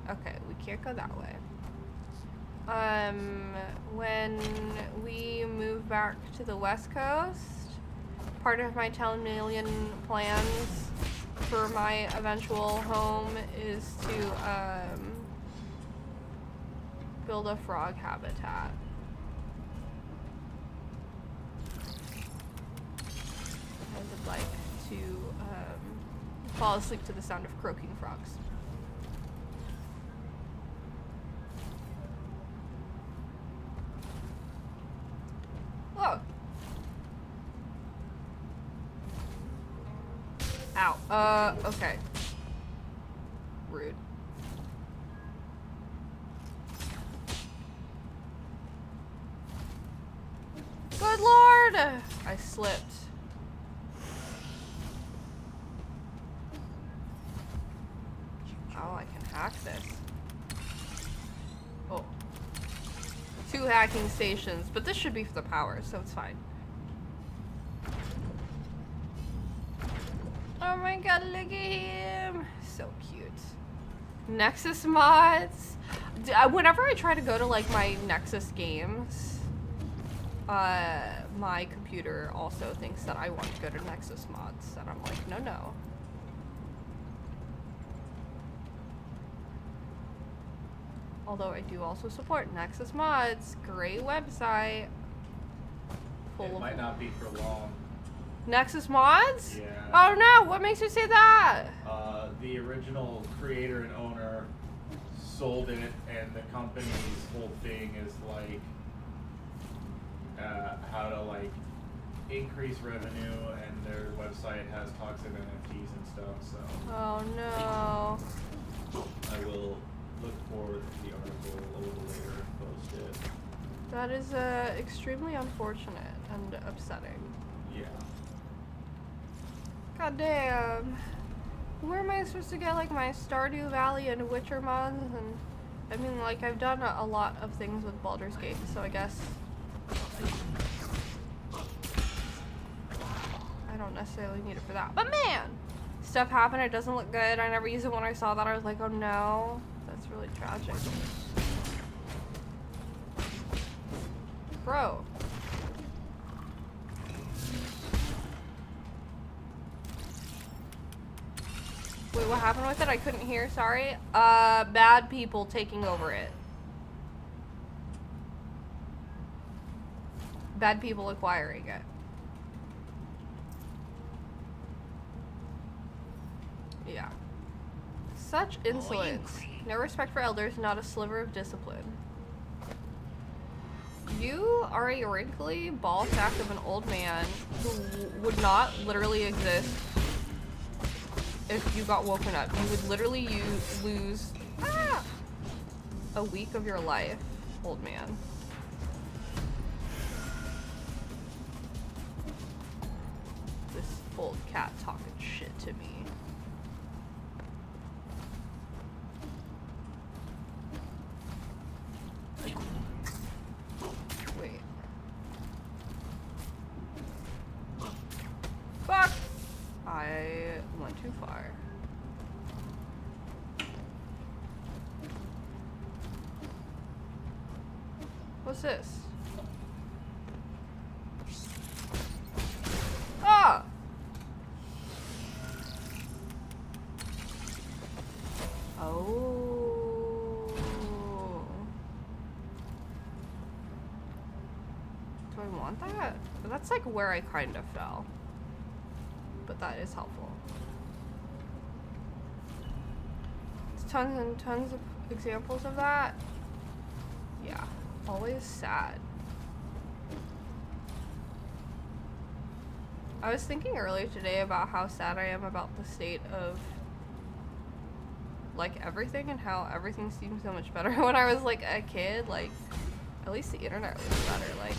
Okay, we can't go that way. When we move back to the West Coast, part of my 10 million plans for my eventual home is to build a frog habitat. I would like to fall asleep to the sound of croaking frogs. Whoa. Ow. Okay. Rude. Good lord! I slipped. Oh, I can hack this. Oh. 2 hacking stations, but this should be for the power, so it's fine. Oh my god, look at him! So cute. Nexus mods. Whenever I try to go to like my Nexus games, my computer also thinks that I want to go to Nexus mods, and I'm like, no, no. Although I do also support Nexus mods. Great website. It might not be for long. Nexus mods? Yeah. Oh no, what makes you say that? The original creator and owner sold it, and the company's whole thing is like how to like increase revenue, and their website has toxic NFTs and stuff, so. Oh no. I will look for the article a little later and post it. That is extremely unfortunate and upsetting. Yeah. God damn. Where am I supposed to get like my Stardew Valley and Witcher mods? And I mean, like, I've done a lot of things with Baldur's Gate, so I guess I don't necessarily need it for that. But man, stuff happened. It doesn't look good. I never used it when I saw that. I was like, oh no, that's really tragic. Bro. Wait, what happened with it? I couldn't hear, sorry. Bad people taking over it. bad people acquiring it. Yeah. Such insolence. No respect for elders, not a sliver of discipline. You are a wrinkly ball sack of an old man who would not literally exist if you got woken up. You would literally lose a week of your life, old man. This old cat talking shit to me. Wait. Fuck! I went too far. What's this? Ah! Oh. Do I want that? But that's like where I kind of fell. But that is helpful. There's tons and tons of examples of that. Yeah. Always sad. I was thinking earlier today about how sad I am about the state of like everything and how everything seemed so much better when I was like a kid. Like at least the internet was better. Like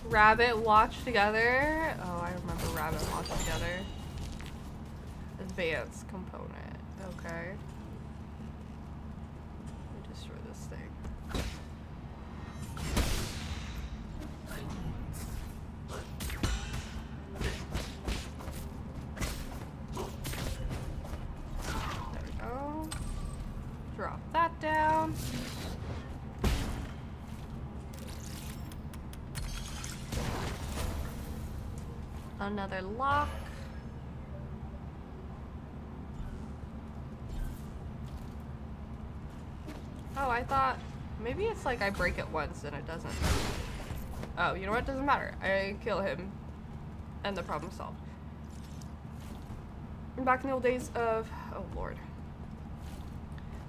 Rabbit Watch Together. Oh, I remember Rabbit Watch Together. Advanced component. Okay. Let me destroy this thing. There we go. Drop that down. Another lock. Oh, I thought maybe it's like I break it once and it doesn't. Oh, you know what? Doesn't matter. I kill him and the problem solved. Back in the old days of, oh lord,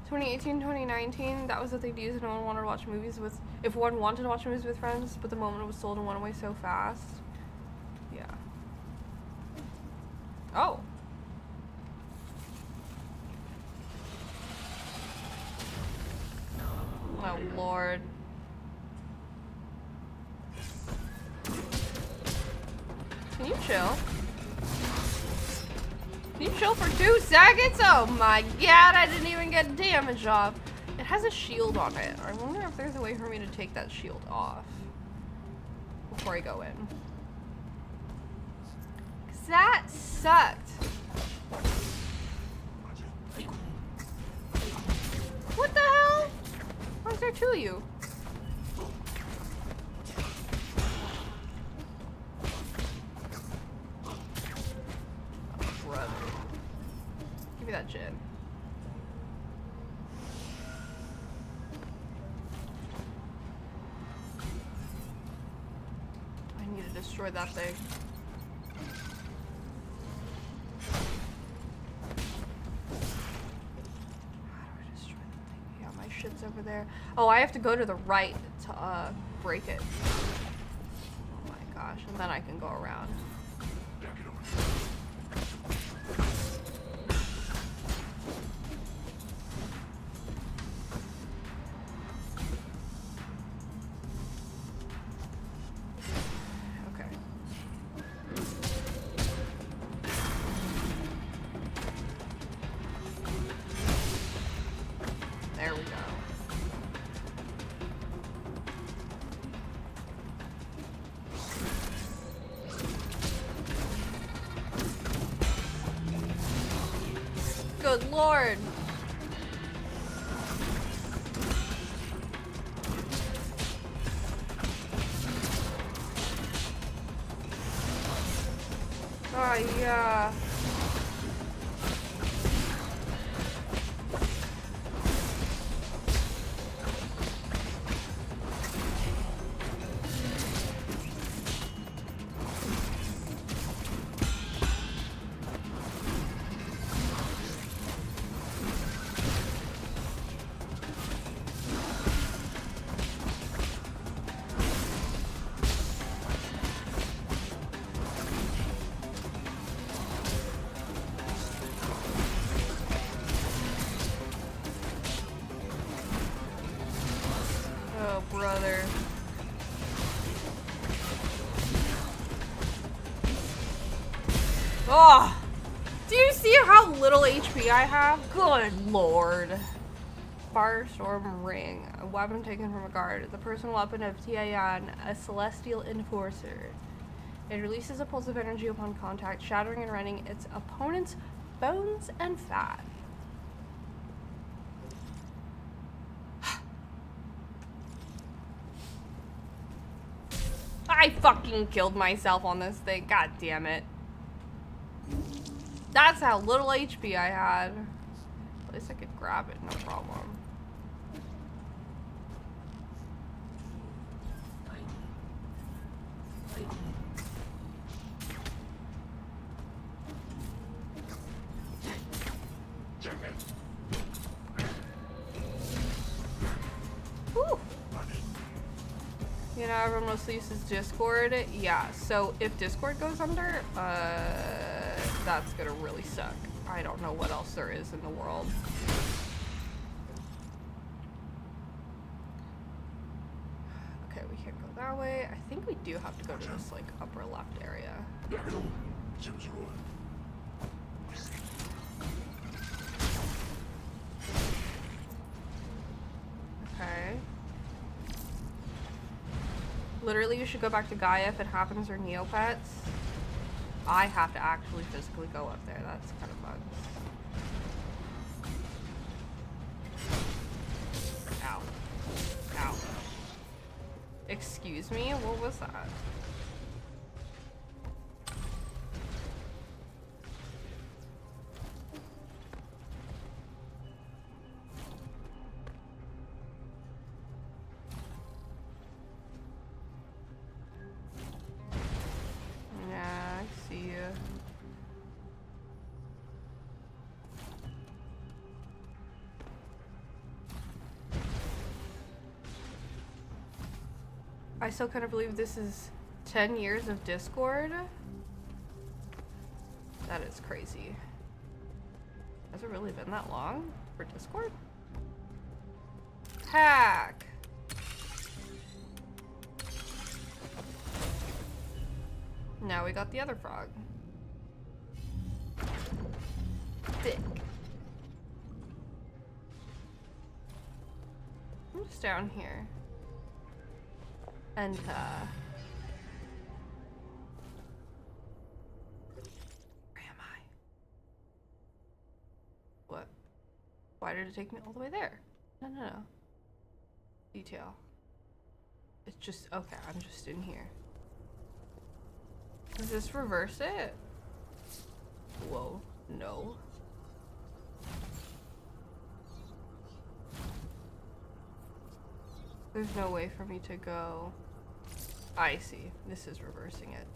2018, 2019, that was the thing to use if no one wanted to watch movies with, if one wanted to watch movies with friends, but the moment it was sold and went away so fast. Yeah. Oh. Oh, Lord. Can you chill? Can you chill for 2 seconds? Oh my god, I didn't even get damage off. It has a shield on it. I wonder if there's a way for me to take that shield off before I go in. That sucked. What the hell? Why is there 2 of you? Oh, brother. Give me that gin. I need to destroy that thing. Shit's over there. Oh, I have to go to the right to break it. Oh my gosh, and then I can go around. Okay. Good lord. Oh, yeah. Oh, brother. Oh! Do you see how little HP I have? Good lord. Firestorm Ring. A weapon taken from a guard. The personal weapon of Tian, a celestial enforcer. It releases a pulse of energy upon contact, shattering and rending its opponent's bones and fat. I fucking killed myself on this thing. God damn it. That's how little HP I had. At least I could grab it, no problem. Whew. You know, everyone mostly uses Discord. Yeah, so if Discord goes under, that's gonna really suck. I don't know what else there is in the world. Okay, we can't go that way. I think we do have to go to this, like, upper left area. Okay. Literally, you should go back to Gaia if it happens, or Neopets. I have to actually physically go up there. That's kind of fun. Ow. Ow. Excuse me? What was that? Yeah, I see you. I still couldn't believe this is 10 years of Discord. That is crazy. Has it really been that long for Discord? Hack! Now we got the other frog. Dick. I'm just down here. And, where am I? What? Why did it take me all the way there? No, no, no. Detail. It's just, okay, I'm just in here. Does this reverse it? Whoa, no. There's no way for me to go. I see. This is reversing it.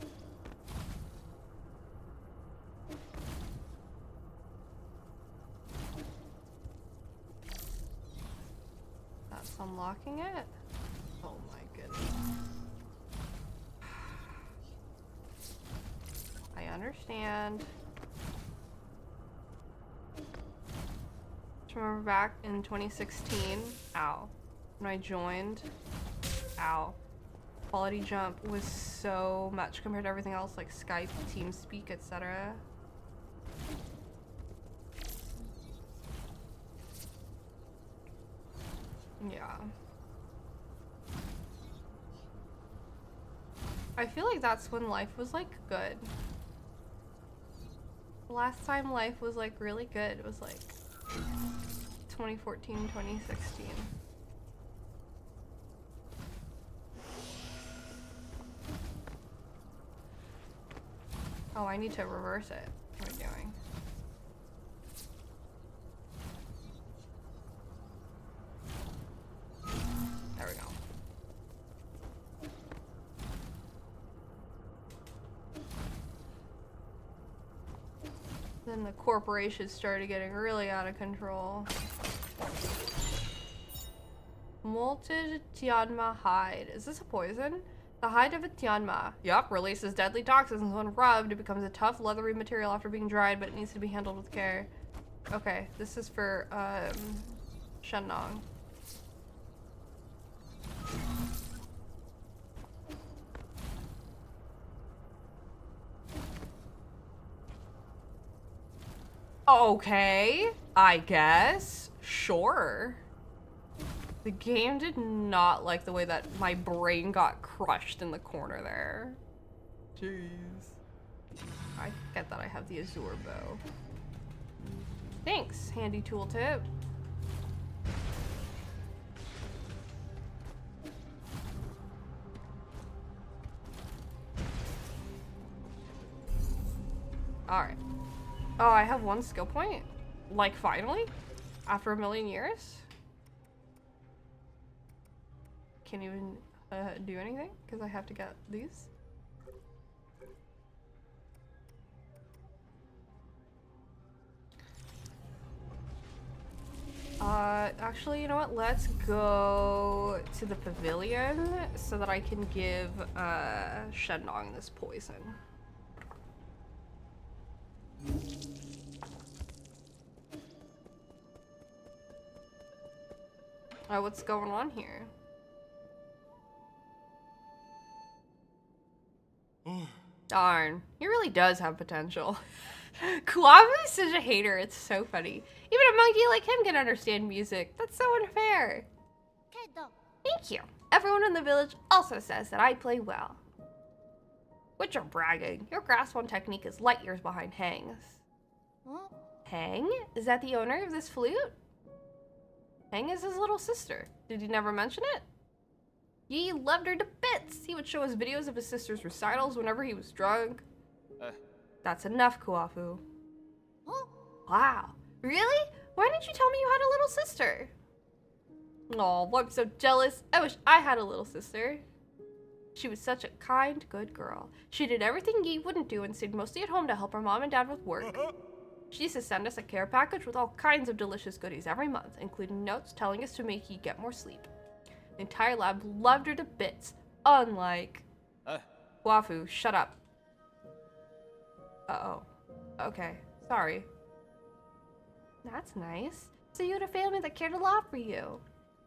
That's unlocking it? Oh my goodness. I understand. Just remember back in 2016, ow, when I joined, ow, quality jump was so much compared to everything else, like Skype, TeamSpeak, etc. Yeah. I feel like that's when life was like good. Last time life was like really good. It was like 2014, 2016. Oh, I need to reverse it. What am I doing? There we go. Then the corporation started getting really out of control. Molted Tianma hide. Is this a poison? The hide of a Tianma. Yup, releases deadly toxins when rubbed. It becomes a tough, leathery material after being dried, but it needs to be handled with care. Okay, this is for, Shenong. Okay, I guess. Sure. The game did not like the way that my brain got crushed in the corner there. Jeez. I get that I have the Azure bow. Thanks, handy tooltip. Alright. Oh, I have one skill point? Like, finally? After a million years? Can't even do anything because I have to get these. Actually, you know what? Let's go to the pavilion so that I can give Shenong this poison. Oh, what's going on here? Darn, he really does have potential. Kuavu is such a hater, it's so funny. Even a monkey like him can understand music. That's so unfair. Thank you. Everyone in the village also says that I play well. Quit your bragging. Your grasp on technique is light years behind Hang's. Hang? Is that the owner of this flute? Hang is his little sister. Did he never mention it? Yi loved her to bits. He would show us videos of his sister's recitals whenever he was drunk. That's enough, Kuafu. Wow. Really? Why didn't you tell me you had a little sister? Oh, I'm so jealous. I wish I had a little sister. She was such a kind, good girl. She did everything Yi wouldn't do and stayed mostly at home to help her mom and dad with work. She used to send us a care package with all kinds of delicious goodies every month, including notes telling us to make Yi get more sleep. The entire lab loved her to bits, unlike... Wafu, shut up. Uh-oh. Okay, sorry. That's nice. So you had a family that cared a lot for you.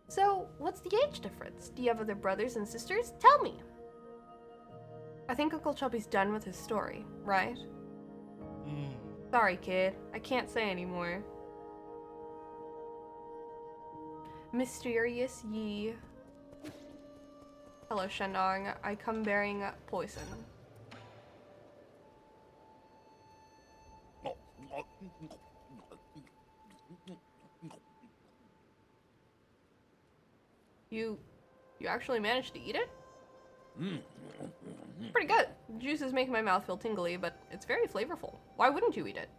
So, what's the age difference? Do you have other brothers and sisters? Tell me. I think Uncle Chubby's done with his story, right? Sorry, kid. I can't say anymore. Mysterious Yi. Hello, Shenong. I come bearing poison. You actually managed to eat it? Pretty good. The juices make my mouth feel tingly, but it's very flavorful. Why wouldn't you eat it?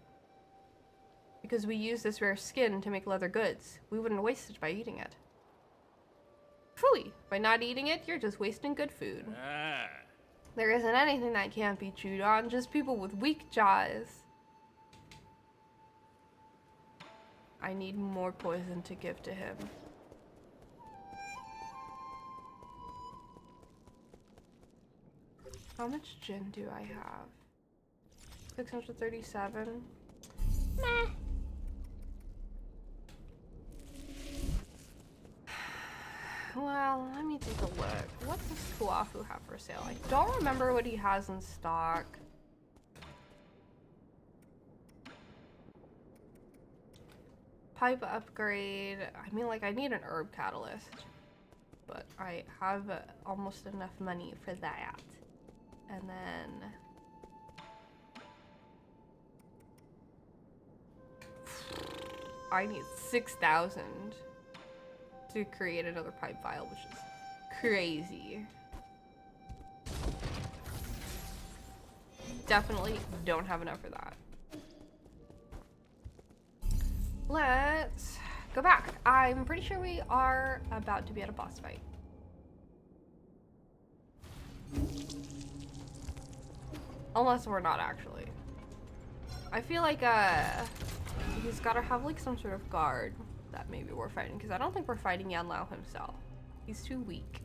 Because we use this rare skin to make leather goods. We wouldn't waste it by eating it. Phooey! By not eating it, you're just wasting good food. There isn't anything that can't be chewed on, just people with weak jaws. I need more poison to give to him. How much gin do I have? 637. Meh. Well, let me take a look. What does Kuafu have for sale? I don't remember what he has in stock. Pipe upgrade. I mean, like, I need an herb catalyst. But I have almost enough money for that. And then... I need 6,000 to create another pipe file, which is crazy. Definitely don't have enough for that. Let's go back. I'm pretty sure we are about to be at a boss fight. Unless we're not actually. I feel like he's gotta have like some sort of guard that maybe we're fighting, because I don't think we're fighting Yan Lao himself. He's too weak.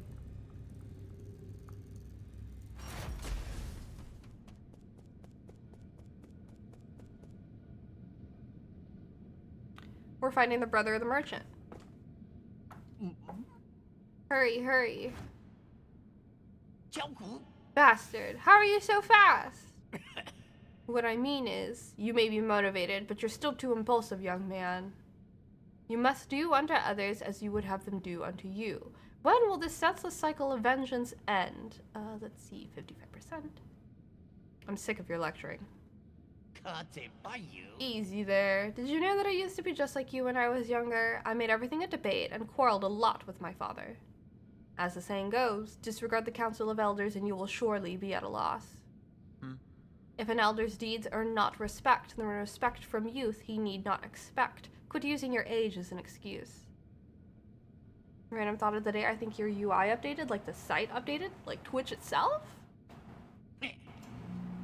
We're fighting the brother of the merchant. Hurry, hurry. Bastard, how are you so fast? What I mean is, you may be motivated, but you're still too impulsive, young man. You must do unto others as you would have them do unto you. When will this senseless cycle of vengeance end? Let's see, 55%. I'm sick of your lecturing. Easy there. Did you know that I used to be just like you when I was younger? I made everything a debate and quarreled a lot with my father. As the saying goes, disregard the council of elders and you will surely be at a loss. If an elder's deeds earn not respect, then respect from youth he need not expect. Quit using your age as an excuse. Random thought of the day, I think your UI updated, like the site updated, like Twitch itself?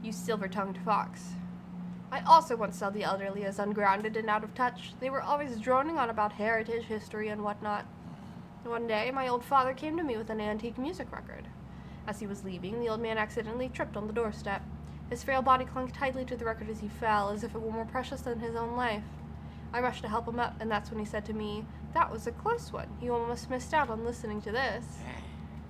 You silver-tongued fox. I also once saw the elderly as ungrounded and out of touch. They were always droning on about heritage, history, and whatnot. One day, my old father came to me with an antique music record. As he was leaving, the old man accidentally tripped on the doorstep. His frail body clung tightly to the record as he fell, as if it were more precious than his own life. I rushed to help him up, and that's when he said to me, "That was a close one. You almost missed out on listening to this."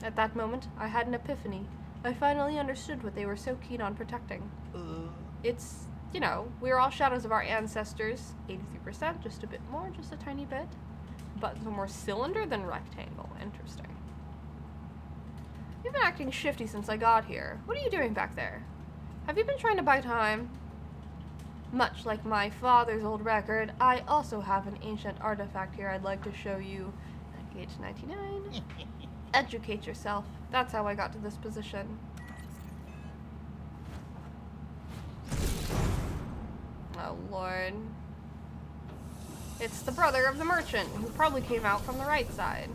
At that moment, I had an epiphany. I finally understood what they were so keen on protecting. It's, you know, we're all shadows of our ancestors. 83%, just a bit more, just a tiny bit. Buttons are more cylinder than rectangle. Interesting. You've been acting shifty since I got here. What are you doing back there? Have you been trying to buy time? Much like my father's old record, I also have an ancient artifact here I'd like to show you. 98 to 99. Educate yourself. That's how I got to this position. Oh, Lord. It's the brother of the merchant, who probably came out from the right side.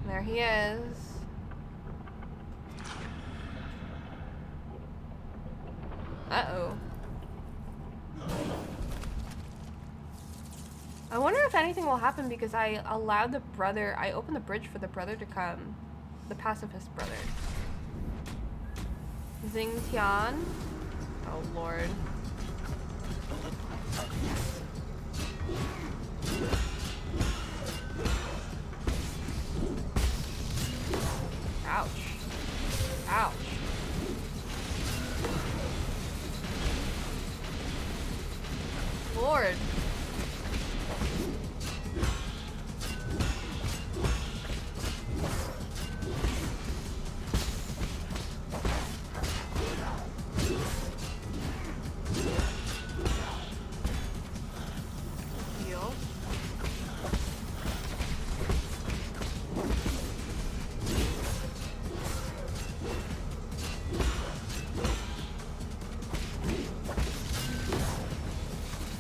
There he is. Uh-oh. I wonder if anything will happen because I allowed the brother, I opened the bridge for the brother to come. The pacifist brother. Xing Tian. Oh, Lord. Ouch. Ouch. Lord. Heal.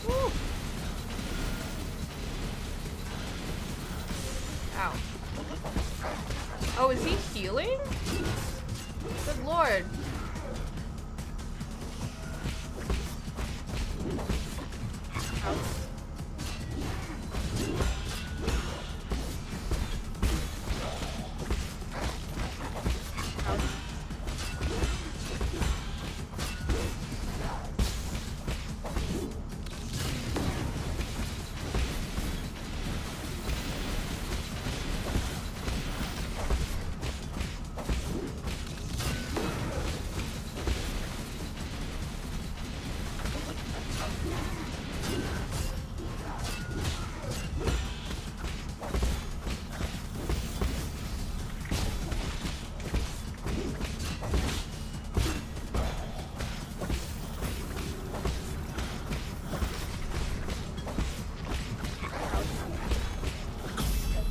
Woo. Ow. Oh, is he healing? Good Lord. Ouch. Ouch.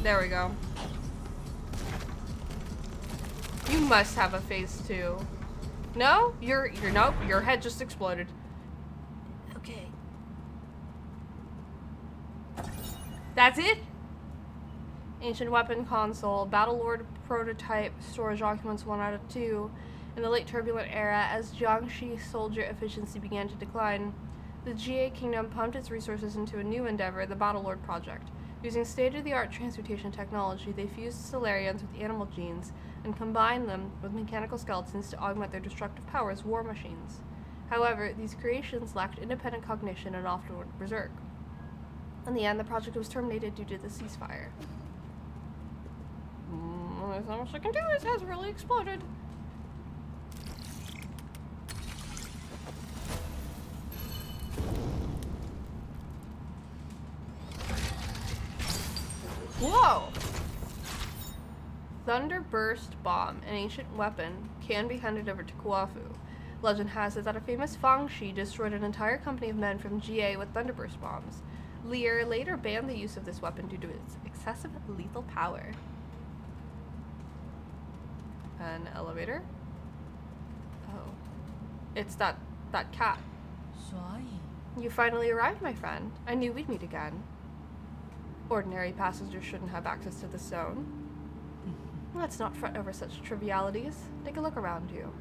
There we go. You must have a phase 2. No? You're nope, your head just exploded. Okay. That's it? Ancient weapon console, Battlelord prototype, storage documents 1 out of 2. In the late turbulent era, as Jiangxi soldier efficiency began to decline, the GA Kingdom pumped its resources into a new endeavor, the Battlelord project. Using state-of-the-art transmutation technology, they fused Solarians with animal genes and combined them with mechanical skeletons to augment their destructive power as war machines. However, these creations lacked independent cognition and often went berserk. In the end, the project was terminated due to the ceasefire. There's not much I can do. His head's really exploded. Whoa! Thunderburst Bomb, an ancient weapon, can be handed over to Kuafu. Legend has it that a famous Fangshi destroyed an entire company of men from GA with Thunderburst bombs. Lear later banned the use of this weapon due to its excessive lethal power. An elevator? Oh. It's that cat. You finally arrived, my friend. I knew we'd meet again. Ordinary passengers shouldn't have access to the zone. Let's not fret over such trivialities. Take a look around you.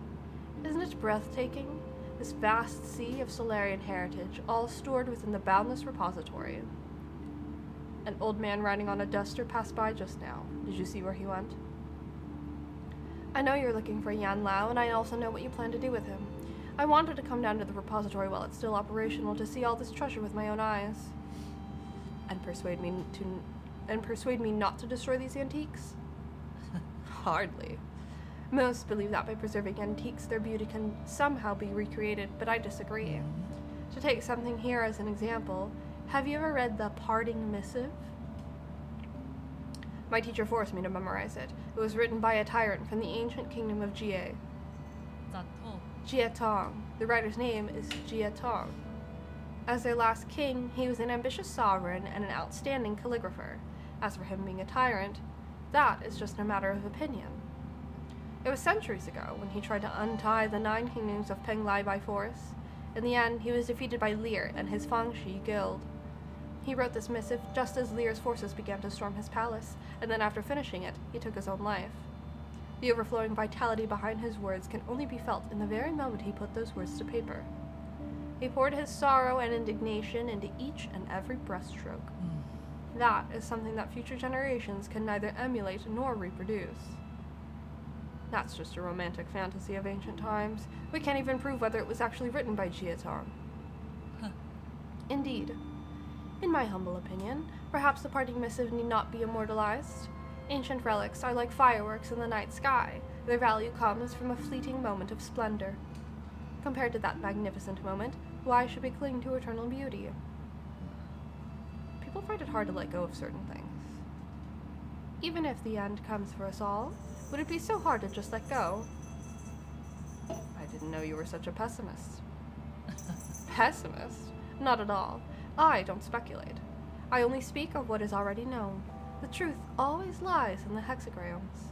Isn't it breathtaking? This vast sea of Solarian heritage, all stored within the boundless repository. An old man riding on a duster passed by just now. Did you see where he went? I know you're looking for Yan Lao, and I also know what you plan to do with him. I wanted to come down to the repository while it's still operational to see all this treasure with my own eyes. And persuade me not to destroy these antiques? Hardly. Most believe that by preserving antiques, their beauty can somehow be recreated, but I disagree. To take something here as an example, have you ever read the Parting Missive? My teacher forced me to memorize it. It was written by a tyrant from the ancient kingdom of Jie. Jie Tong. The writer's name is Jie Tong. As their last king, he was an ambitious sovereign and an outstanding calligrapher. As for him being a tyrant, that is just a matter of opinion. It was centuries ago when he tried to untie the 9 kingdoms of Penglai by force. In the end, he was defeated by Lear and his Fangshi guild. He wrote this missive just as Lear's forces began to storm his palace, and then after finishing it, he took his own life. The overflowing vitality behind his words can only be felt in the very moment he put those words to paper. He poured his sorrow and indignation into each and every breaststroke. That is something that future generations can neither emulate nor reproduce. That's just a romantic fantasy of ancient times. We can't even prove whether it was actually written by Jie Tong. Indeed. In my humble opinion, perhaps the parting missive need not be immortalized. Ancient relics are like fireworks in the night sky. Their value comes from a fleeting moment of splendor. Compared to that magnificent moment, why should we cling to eternal beauty? People find it hard to let go of certain things. Even if the end comes for us all, would it be so hard to just let go? I didn't know you were such a pessimist. Pessimist? Not at all. I don't speculate. I only speak of what is already known. The truth always lies in the hexagrams.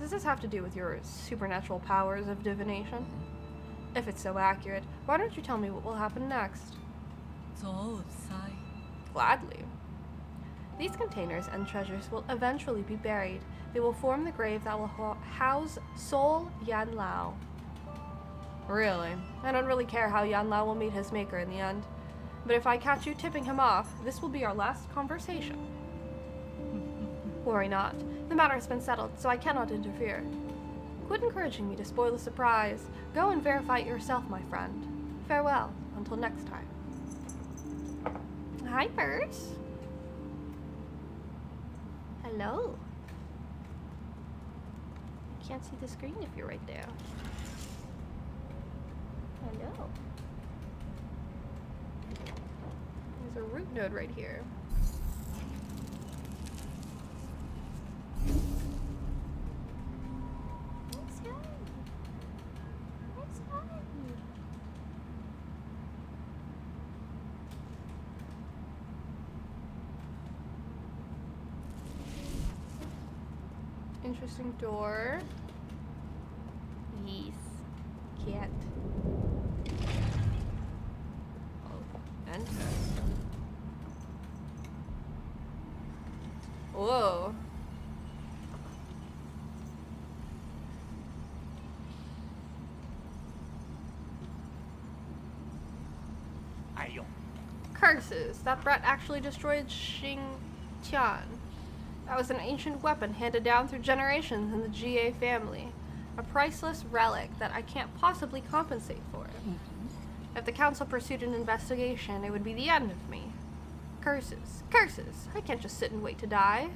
Does this have to do with your supernatural powers of divination? If it's so accurate, why don't you tell me what will happen next? Gladly. These containers and treasures will eventually be buried. They will form the grave that will house Soul Yan Lao. Really? I don't really care how Yan Lao will meet his maker in the end. But if I catch you tipping him off, this will be our last conversation. Worry not. The matter has been settled, so I cannot interfere. Quit encouraging me to spoil the surprise. Go and verify it yourself, my friend. Farewell, until next time. Hi, birds. Hello. Can't see the screen if you're right there. Hello. There's a root node right here. Interesting door. Yes. Cat. Oh, and whoa. Curses! That brat actually destroyed Xingtian. That was an ancient weapon handed down through generations in the GA family. A priceless relic that I can't possibly compensate for. If the council pursued an investigation, it would be the end of me. Curses. Curses! I can't just sit and wait to die.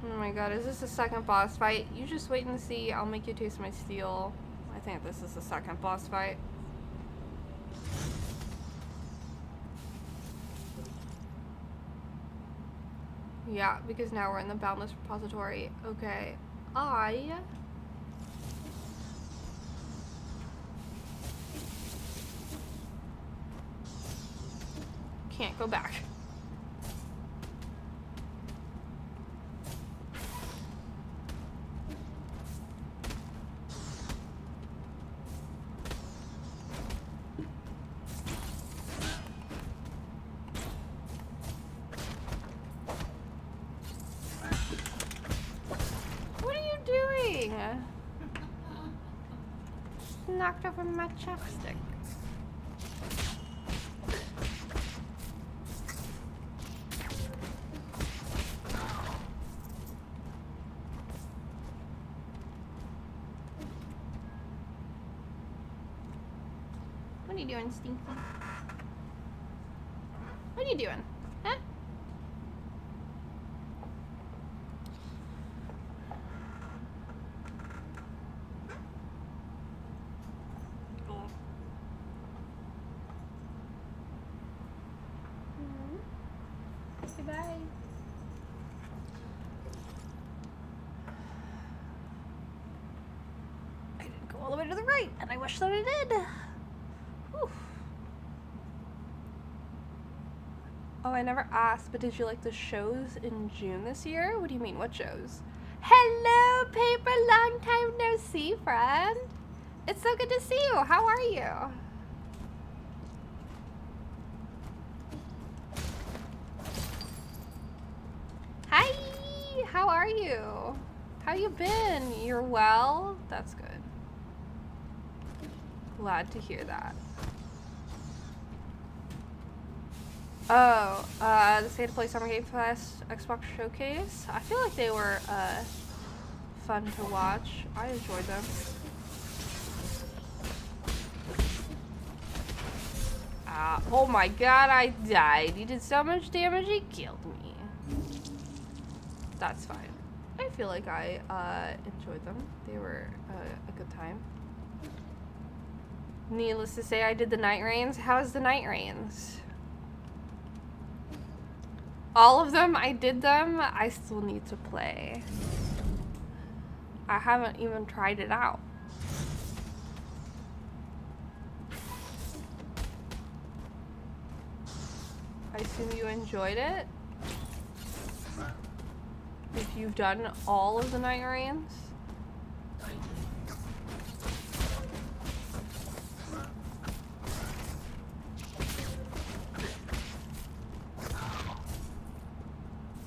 Oh my god, is this the second boss fight? You just wait and see. I'll make you taste my steel. I think this is the second boss fight. Yeah, because now we're in the Boundless Repository. Okay. I can't go back. Knocked over my chopstick. What are you doing, Stinky? What are you doing? Huh? Goodbye. I didn't go all the way to the right, and I wish that I did. Whew. Oh, I never asked, but did you like the shows in June this year? What do you mean, what shows? Hello, Paper, long time no see, friend. It's so good to see you. How are you? Hi, how are you? How you been? You're well? That's good. Glad to hear that. Oh, the State of Play Summer Game Fest Xbox Showcase. I feel like they were fun to watch. I enjoyed them. Oh my god, I died. You did so much damage, he killed me. That's fine. I feel like I enjoyed them. They were a good time. Needless to say, I did the Night Rains. How's the Night Rains? All of them, I did them. I still need to play. I haven't even tried it out. I assume you enjoyed it? If you've done all of the Night Rains?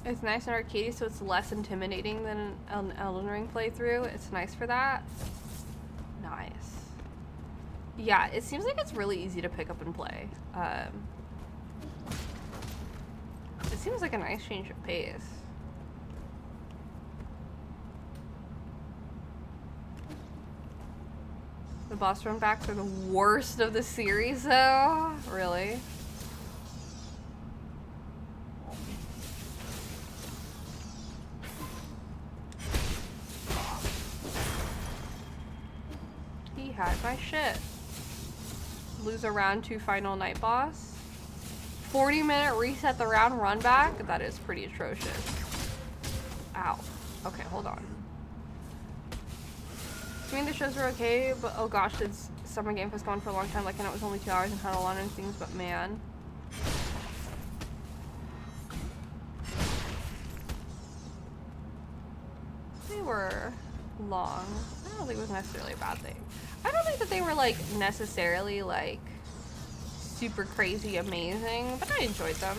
It's nice and arcadey, so it's less intimidating than an Elden Ring playthrough. It's nice for that. Nice. Yeah, it seems like it's really easy to pick up and play. It seems like a nice change of pace. The boss run backs are the worst of the series, though. Really? He had my shit. Lose a round 2 final night boss. 40-minute reset the round run back? That is pretty atrocious. Ow. Okay, hold on. I mean, the shows were okay, but oh gosh, did Summer Game Fest go on for a long time? Like, I know it was only 2 hours and had a lot of things, but man. They were long. I don't think it was necessarily a bad thing. I don't think that they were, like, necessarily, like, super crazy amazing, but I enjoyed them.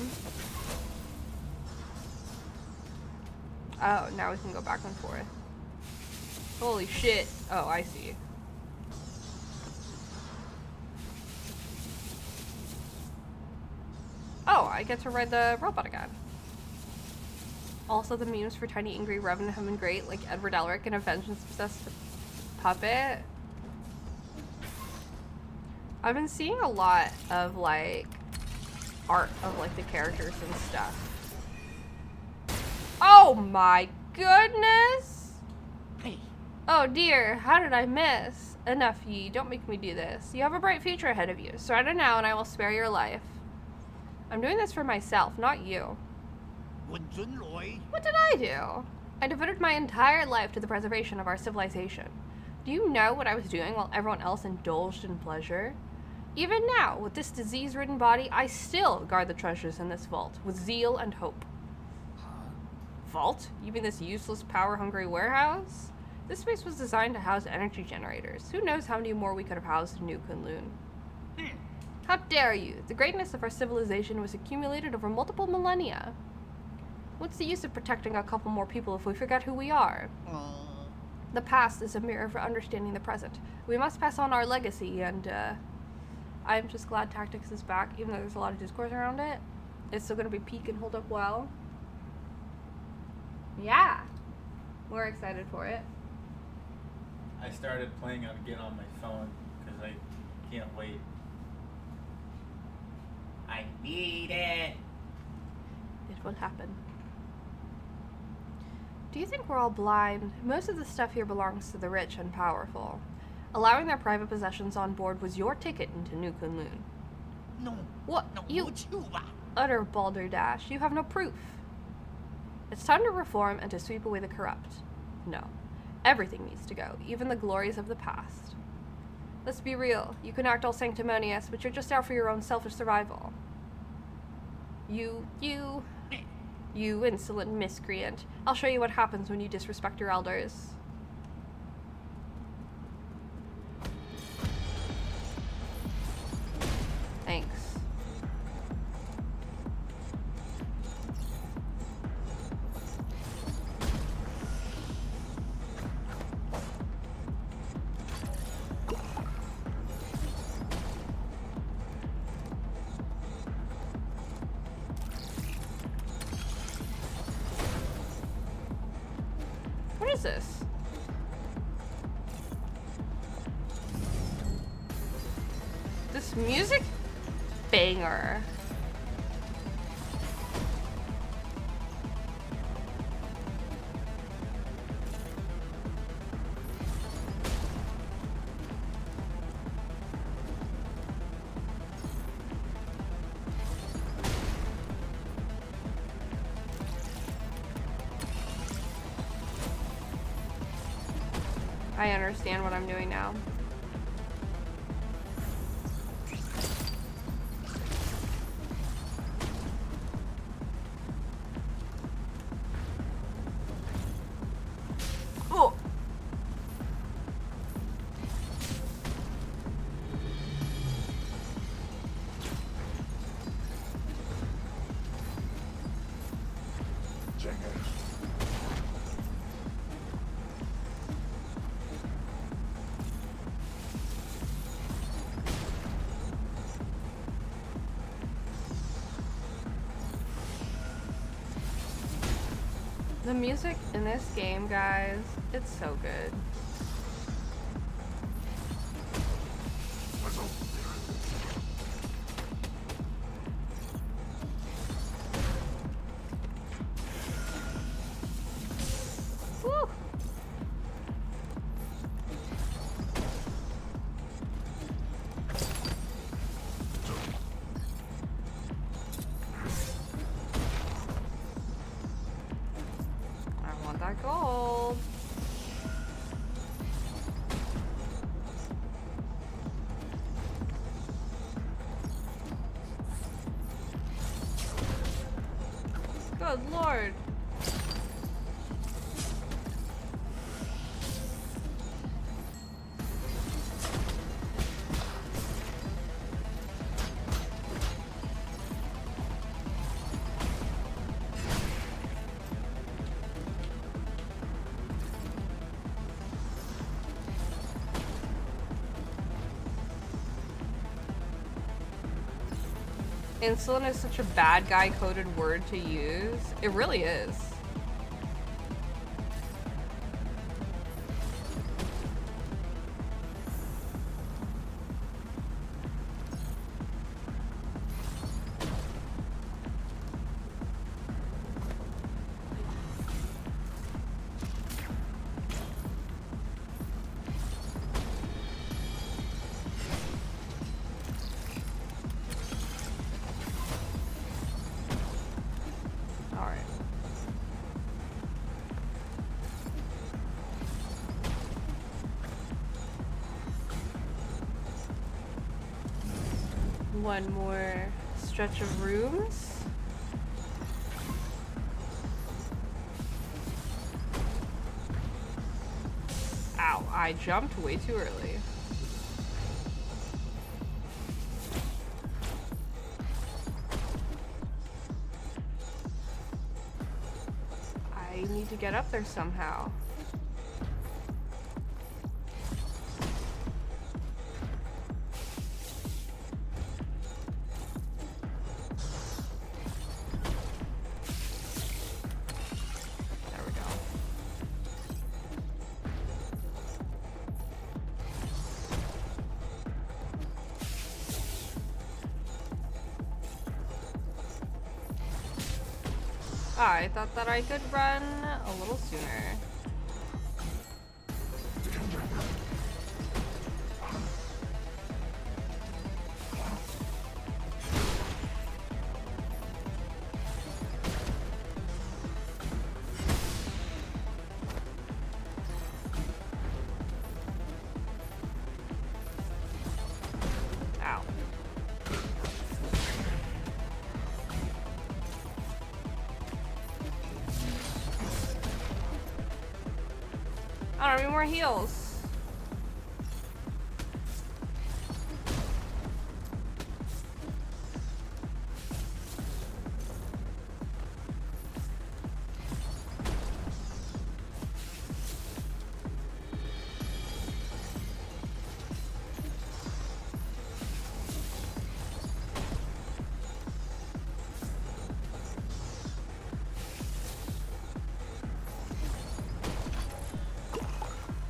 Oh, now we can go back and forth. Holy shit. Oh, I see. Oh, I get to ride the robot again. Also, the memes for Tiny Angry Revan have been great, like Edward Elric and a vengeance-obsessed puppet. I've been seeing a lot of, like, art of, like, the characters and stuff. Oh my goodness! Hey. Oh dear, how did I miss? Enough, ye. Don't make me do this. You have a bright future ahead of you. Surrender now and I will spare your life. I'm doing this for myself, not you. What did I do? I devoted my entire life to the preservation of our civilization. Do you know what I was doing while everyone else indulged in pleasure? Even now, with this disease-ridden body, I still guard the treasures in this vault with zeal and hope. Vault? You mean this useless, power-hungry warehouse? This space was designed to house energy generators. Who knows how many more we could have housed in New Kunlun? How dare you? The greatness of our civilization was accumulated over multiple millennia. What's the use of protecting a couple more people if we forget who we are? The past is a mirror for understanding the present. We must pass on our legacy, and I'm just glad Tactics is back, even though there's a lot of discourse around it. It's still going to be peak and hold up well. Yeah, we're excited for it. I started playing it again on my phone because I can't wait. I need it. It will happen. Do you think we're all blind? Most of the stuff here belongs to the rich and powerful. Allowing their private possessions on board was your ticket into New Kunlun. No. What? No, You utter balderdash. You have no proof. It's time to reform and to sweep away the corrupt. No. Everything needs to go, even the glories of the past. Let's be real. You can act all sanctimonious, but you're just out for your own selfish survival. You insolent miscreant. I'll show you what happens when you disrespect your elders. Thanks. What is this? This music? Banger. I understand what I'm doing now. Oh! The music in this game, guys, it's so good. Woo! I want that gold. Good lord. Insulin is such a bad guy coded word to use. It really is. One more stretch of rooms. Ow, I jumped way too early. I need to get up there somehow. I thought that I could run a little sooner. Ow. I don't have any more heals.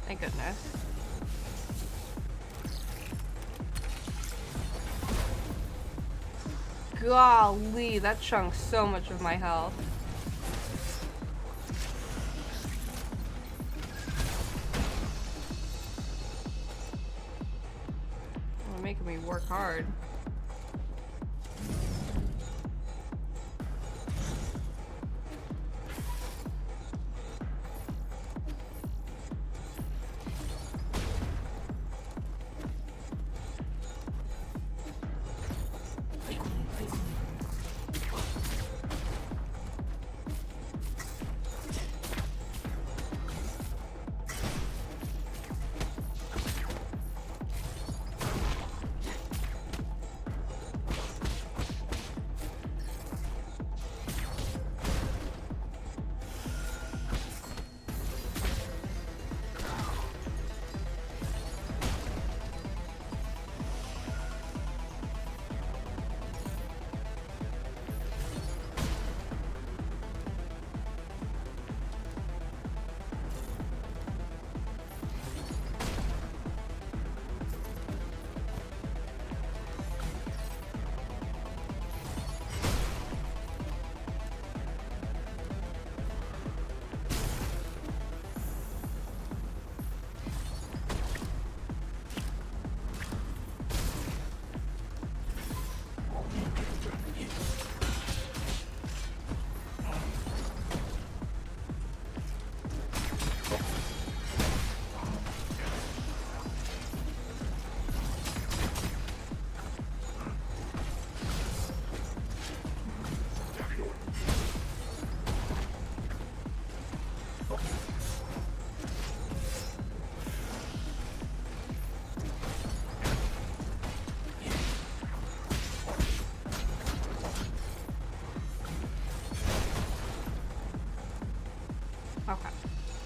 Thank goodness. Golly, that chunks so much of my health. You're making me work hard.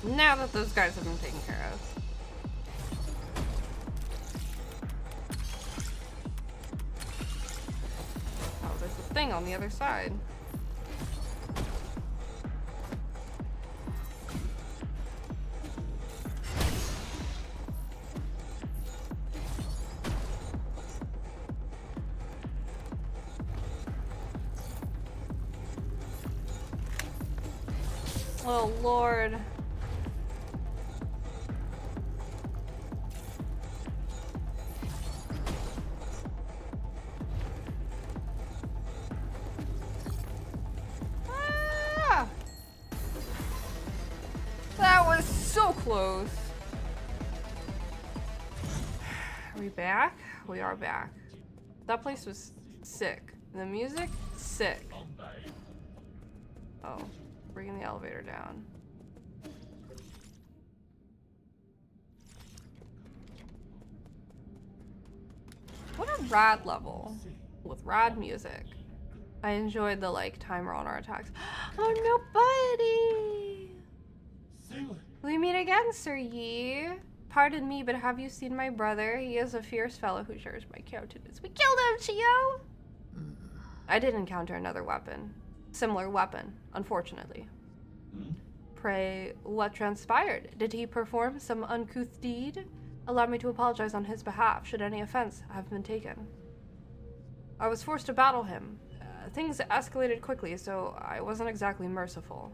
Now that those guys have been taken care of. Oh, there's a thing on the other side. Oh, Lord. Ah! That was so close. Are we back? We are back. That place was sick. The music, sick. Oh, bringing the elevator down. What a rad level with rad music. I enjoyed the like timer on our attacks. Oh, nobody! We meet again, Sir Yi. Pardon me, but have you seen my brother? He is a fierce fellow who shares my countenance. We killed him, Chio! I did encounter another weapon. Similar weapon, unfortunately. Pray, what transpired? Did he perform some uncouth deed? Allow me to apologize on his behalf, should any offense have been taken. I was forced to battle him. Things escalated quickly, so I wasn't exactly merciful.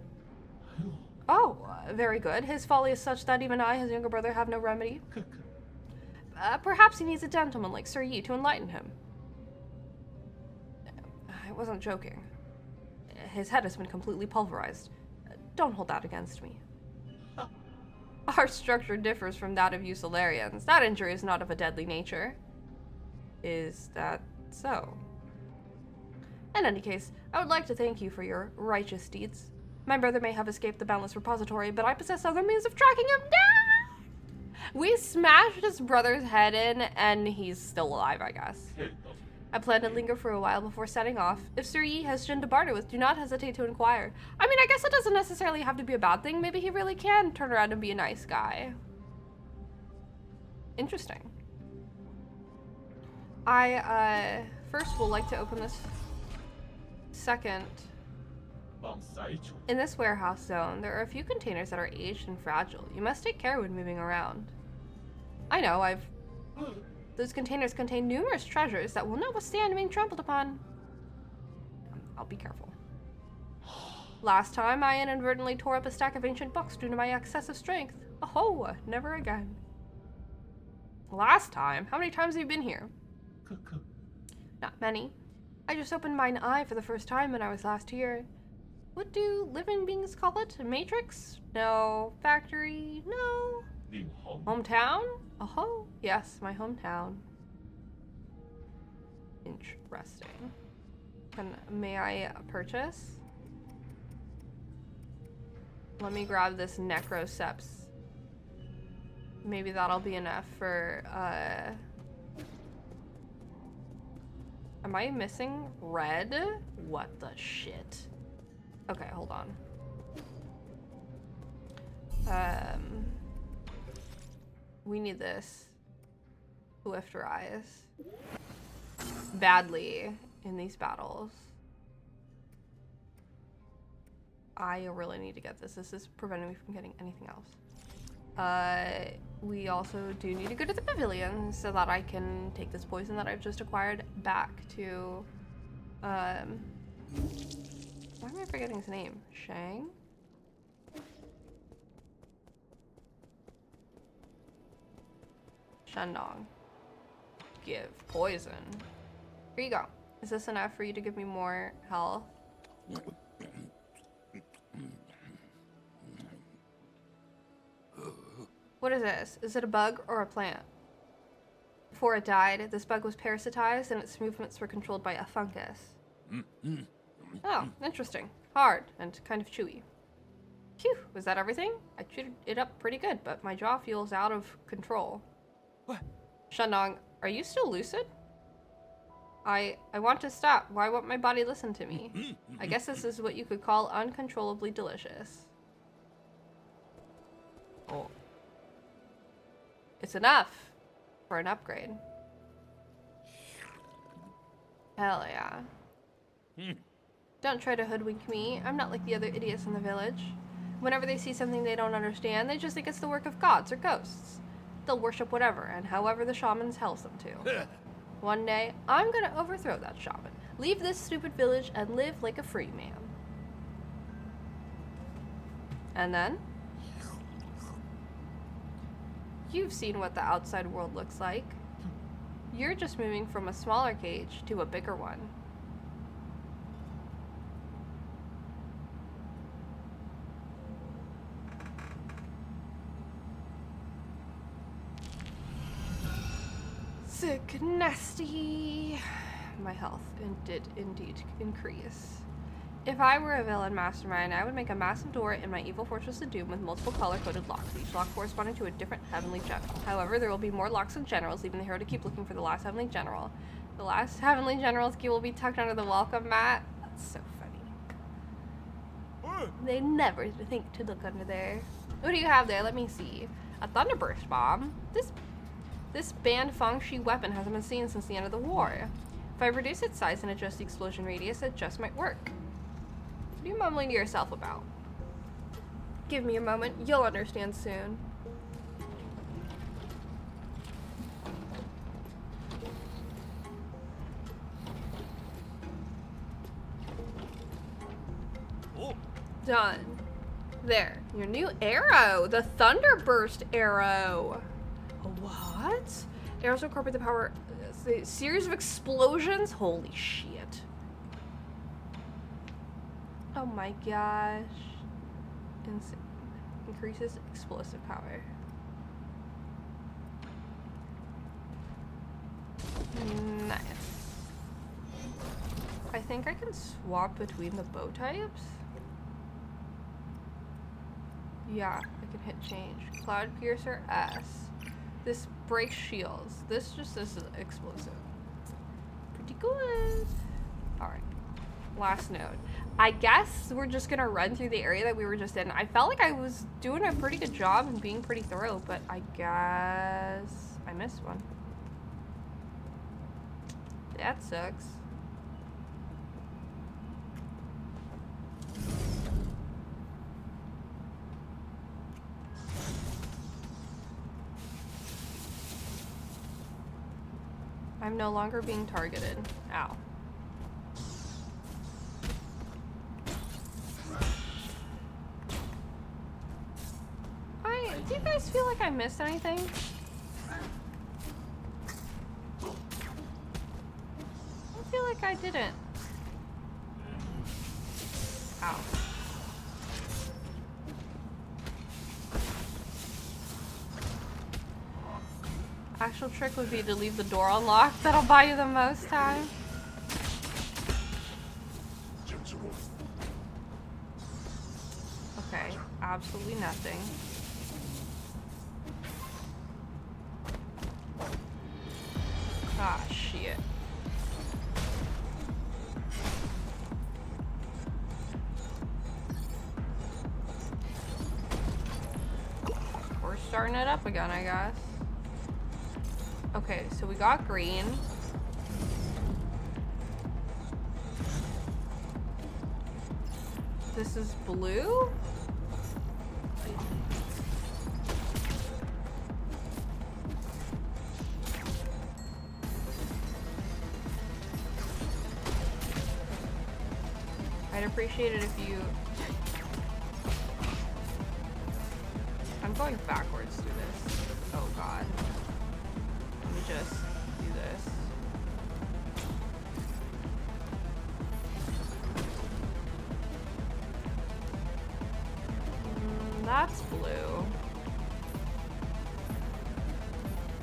Oh, very good. His folly is such that even I, his younger brother, have no remedy. Perhaps he needs a gentleman like Sir Yi to enlighten him. I wasn't joking. His head has been completely pulverized. Don't hold that against me. Our structure differs from that of you Solarians. That injury is not of a deadly nature. Is that so? In any case, I would like to thank you for your righteous deeds. My brother may have escaped the Boundless Repository, but I possess other means of tracking him down! We smashed his brother's head in, and he's still alive, I guess. I plan to linger for a while before setting off. If Sir Yi has Jin to barter with, do not hesitate to inquire. I mean, I guess it doesn't necessarily have to be a bad thing. Maybe he really can turn around and be a nice guy. Interesting. I, first will like to open this. Second, in this warehouse zone, there are a few containers that are aged and fragile. You must take care when moving around. I know, those containers contain numerous treasures that will not withstand being trampled upon. I'll be careful. Last time, I inadvertently tore up a stack of ancient books due to my excessive strength. Oh, never again. Last time? How many times have you been here? Not many. I just opened mine eye for the first time when I was last here. What do living beings call it? A matrix? No. Factory? No. Hometown? Oh, yes, my hometown. Interesting. May I purchase? Let me grab this Necroseps. Maybe that'll be enough for, Am I missing red? What the shit? Okay, hold on. We need this. Lift Rise. Badly in these battles. I really need to get this. This is preventing me from getting anything else. We also do need to go to the pavilion so that I can take this poison that I've just acquired back to, why am I forgetting his name? Shang? Shandong. Give poison. Here you go. Is this enough for you to give me more health? What is this? Is it a bug or a plant? Before it died, this bug was parasitized and its movements were controlled by a fungus. Oh, interesting. Hard and kind of chewy. Phew, was that everything? I chewed it up pretty good, but my jaw feels out of control. What? Shandong, are you still lucid? I want to stop. Why won't my body listen to me? I guess this is what you could call uncontrollably delicious. It's enough for an upgrade. Hell yeah. Don't try to hoodwink me. I'm not like the other idiots in the village. Whenever they see something they don't understand, they just think it's the work of gods or ghosts. They'll worship whatever and however the shaman tells them to. One day, I'm gonna overthrow that shaman, leave this stupid village, and live like a free man. And then? You've seen what the outside world looks like. You're just moving from a smaller cage to a bigger one. Sick, nasty. My health did indeed increase. If I were a villain mastermind, I would make a massive door in my evil fortress of doom with multiple color-coded locks, each lock corresponding to a different heavenly general. However, there will be more locks and generals, leaving the hero to keep looking for the last heavenly general. The last heavenly general's key will be tucked under the welcome mat. That's so funny. They never think to look under there. What do you have there? Let me see. A thunderburst bomb. This banned feng shui weapon hasn't been seen since the end of the war. If I reduce its size and adjust the explosion radius, it just might work. What are you mumbling to yourself about? Give me a moment. You'll understand soon. Oh. Done. There. Your new arrow. The Thunderburst arrow. What? Arrows incorporate the power... The series of explosions? Holy shit. Oh my gosh. Insane. Increases explosive power. Nice. I think I can swap between the bow types. Yeah, I can hit change. Cloud Piercer S. This breaks shields. This just is explosive. Pretty good. Alright. Last node. I guess we're just gonna run through the area that we were just in. I felt like I was doing a pretty good job and being pretty thorough, but I guess I missed one. That sucks. I'm no longer being targeted. Ow. Do you guys feel like I missed anything? I feel like I didn't. Ow. Actual trick would be to leave the door unlocked. That'll buy you the most time. Okay, absolutely nothing. Ah, shit. We're starting it up again, I guess. Okay, so we got green. This is blue? I'd appreciate it if you... I'm going backwards through this. Oh god. Let me just do this. That's blue.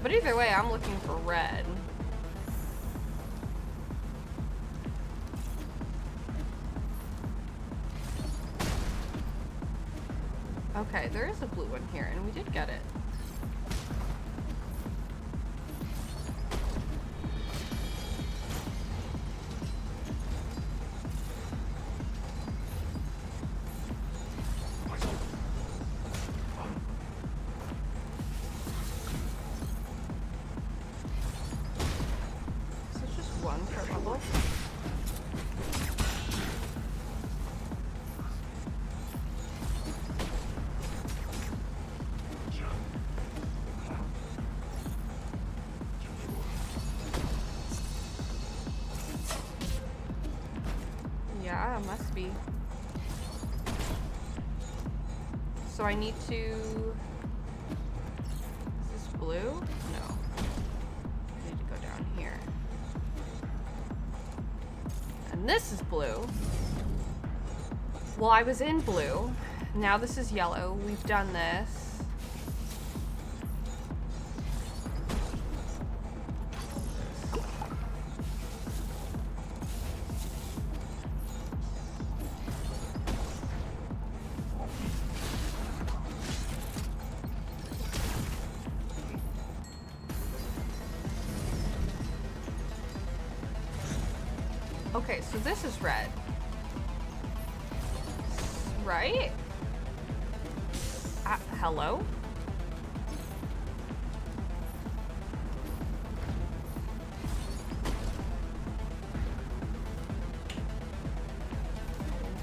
But either way, I'm looking for red. Okay, there is a blue one here, and we did get it. one per level. Yeah, it must be. So I need to... Is this blue? No. I need to go down here. And this is blue. Well, I was in blue. Now this is yellow. We've done this. Okay, so this is red. Right? Hello?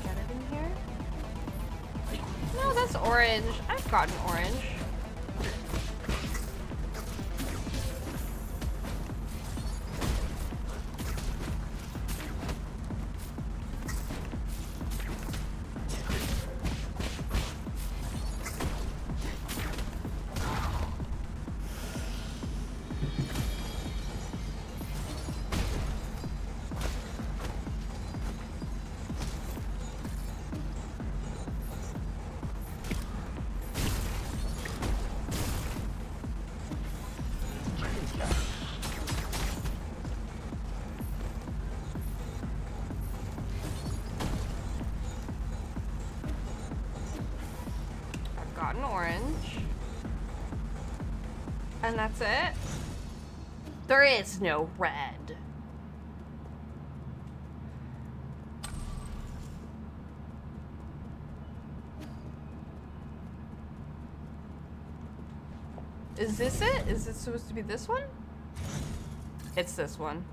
Get it in here? No, that's orange. I've gotten orange. Gotten orange. And that's it? There is no red. Is this it? Is it supposed to be this one? It's this one.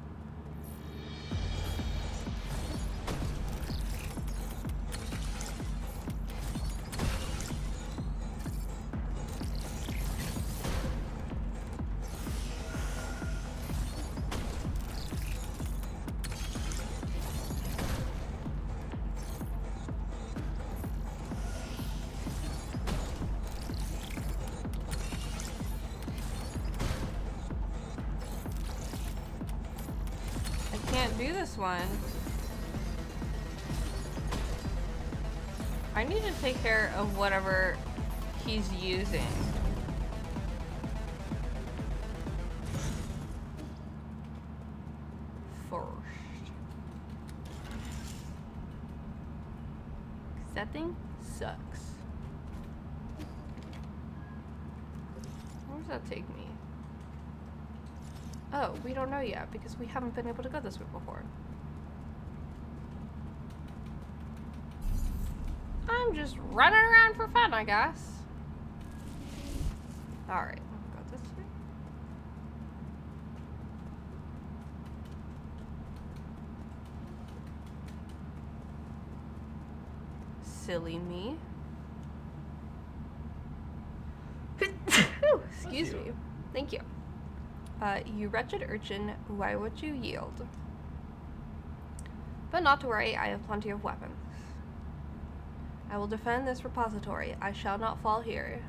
Do this one. I need to take care of whatever he's using. First. 'Cause that thing sucks. Where does that take me? Oh, we don't know yet because we haven't been able to go this way before. I'm just running around for fun, I guess. Alright, go this way. Silly me. Excuse me. Thank you. You wretched urchin, why would you yield? But not to worry, I have plenty of weapons. I will defend this repository. I shall not fall here.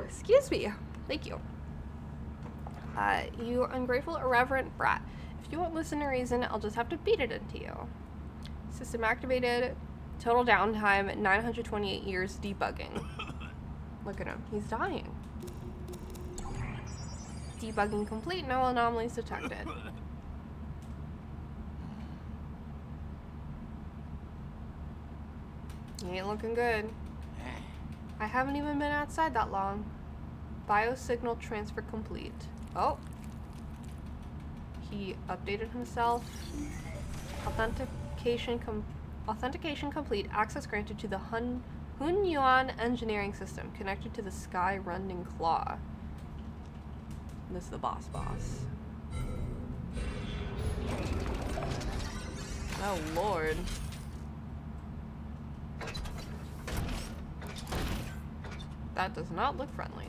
Excuse me. Thank you. You ungrateful, irreverent brat. If you won't listen to reason, I'll just have to beat it into you. System activated. Total downtime, 928 years debugging. Look at him. He's dying. Debugging complete. No anomalies detected. He ain't looking good. I haven't even been outside that long. Biosignal transfer complete. Oh. He updated himself. Authentication complete. Access granted to the Hun Yuan engineering system connected to the Sky Rending Claw. This is the boss. Oh lord. That does not look friendly.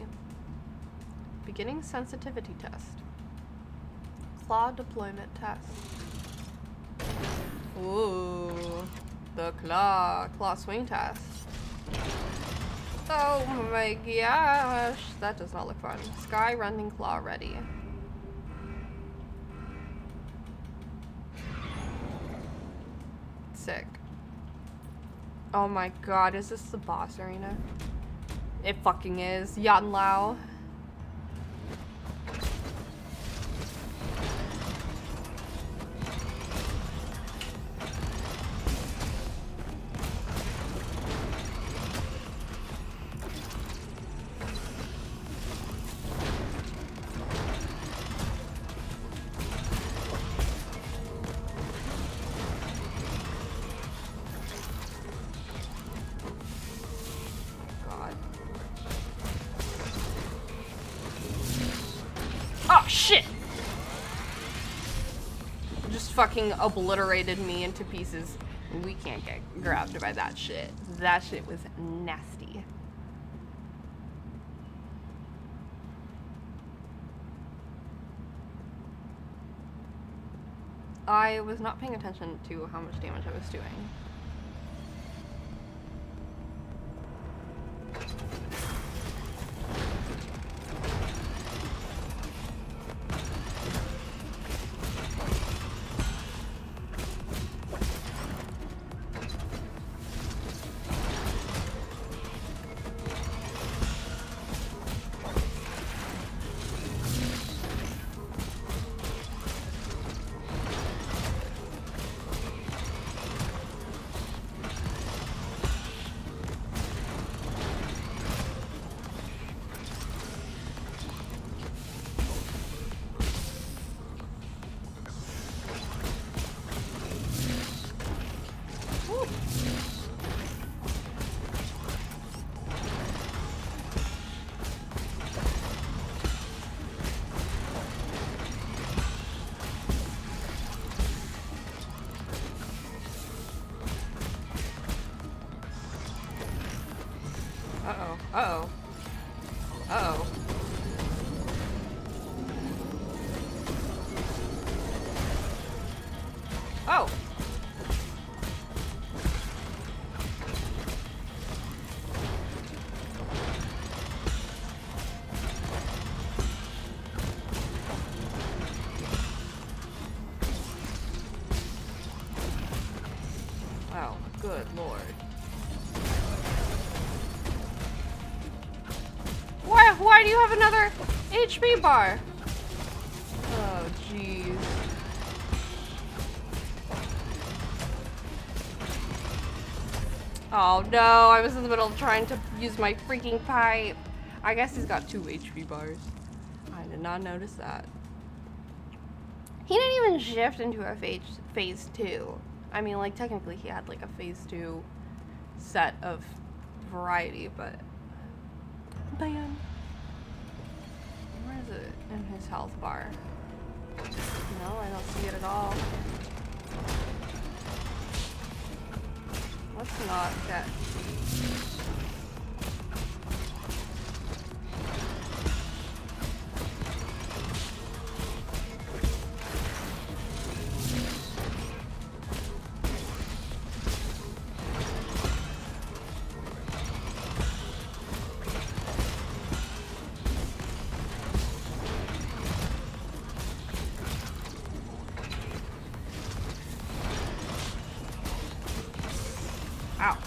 Beginning sensitivity test. Claw deployment test. Ooh. The claw swing test. Oh my gosh. That does not look fun. Sky Rending Claw ready. Sick. Oh my god, is this the boss arena? It fucking is. Yan Lao. Fucking obliterated me into pieces. We can't get grabbed by that shit. That shit was nasty. I was not paying attention to how much damage I was doing. Uh-oh. Uh-oh. Oh! Oh, good lord. Why do you have another HP bar? Oh, jeez. Oh no, I was in the middle of trying to use my freaking pipe. I guess he's got 2 HP bars. I did not notice that. He didn't even shift into a phase 2. I mean, like, technically he had like a phase 2 set of variety, but bam. Where is it in his health bar? No, I don't see it at all. Let's not get... Ow.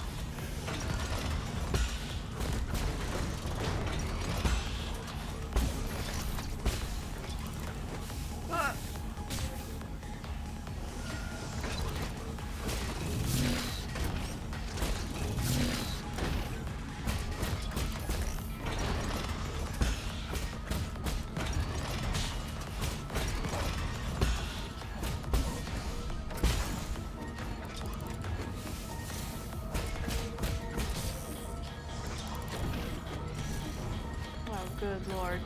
Oh, good lord.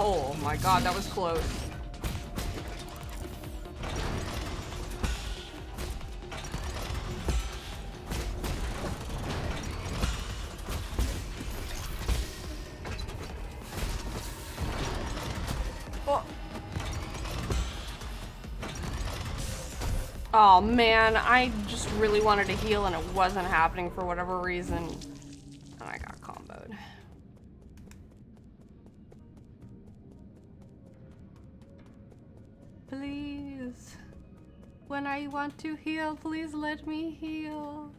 Oh my god, that was close. Oh man, I just really wanted to heal and it wasn't happening for whatever reason. And I got comboed. Please. When I want to heal, please let me heal.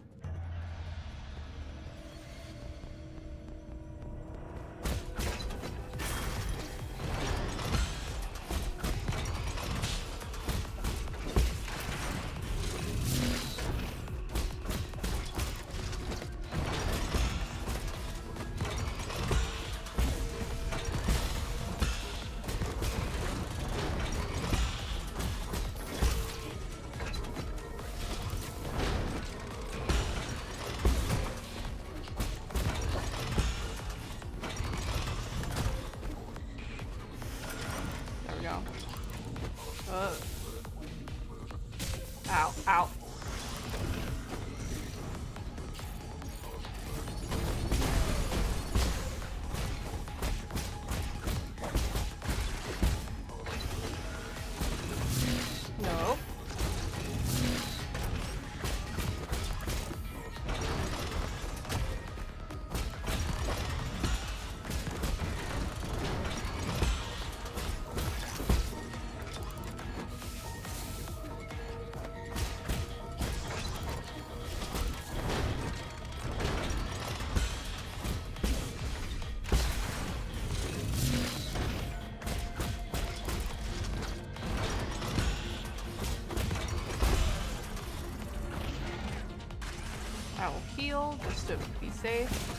Ow, ow. Nope. I will heal just to be safe.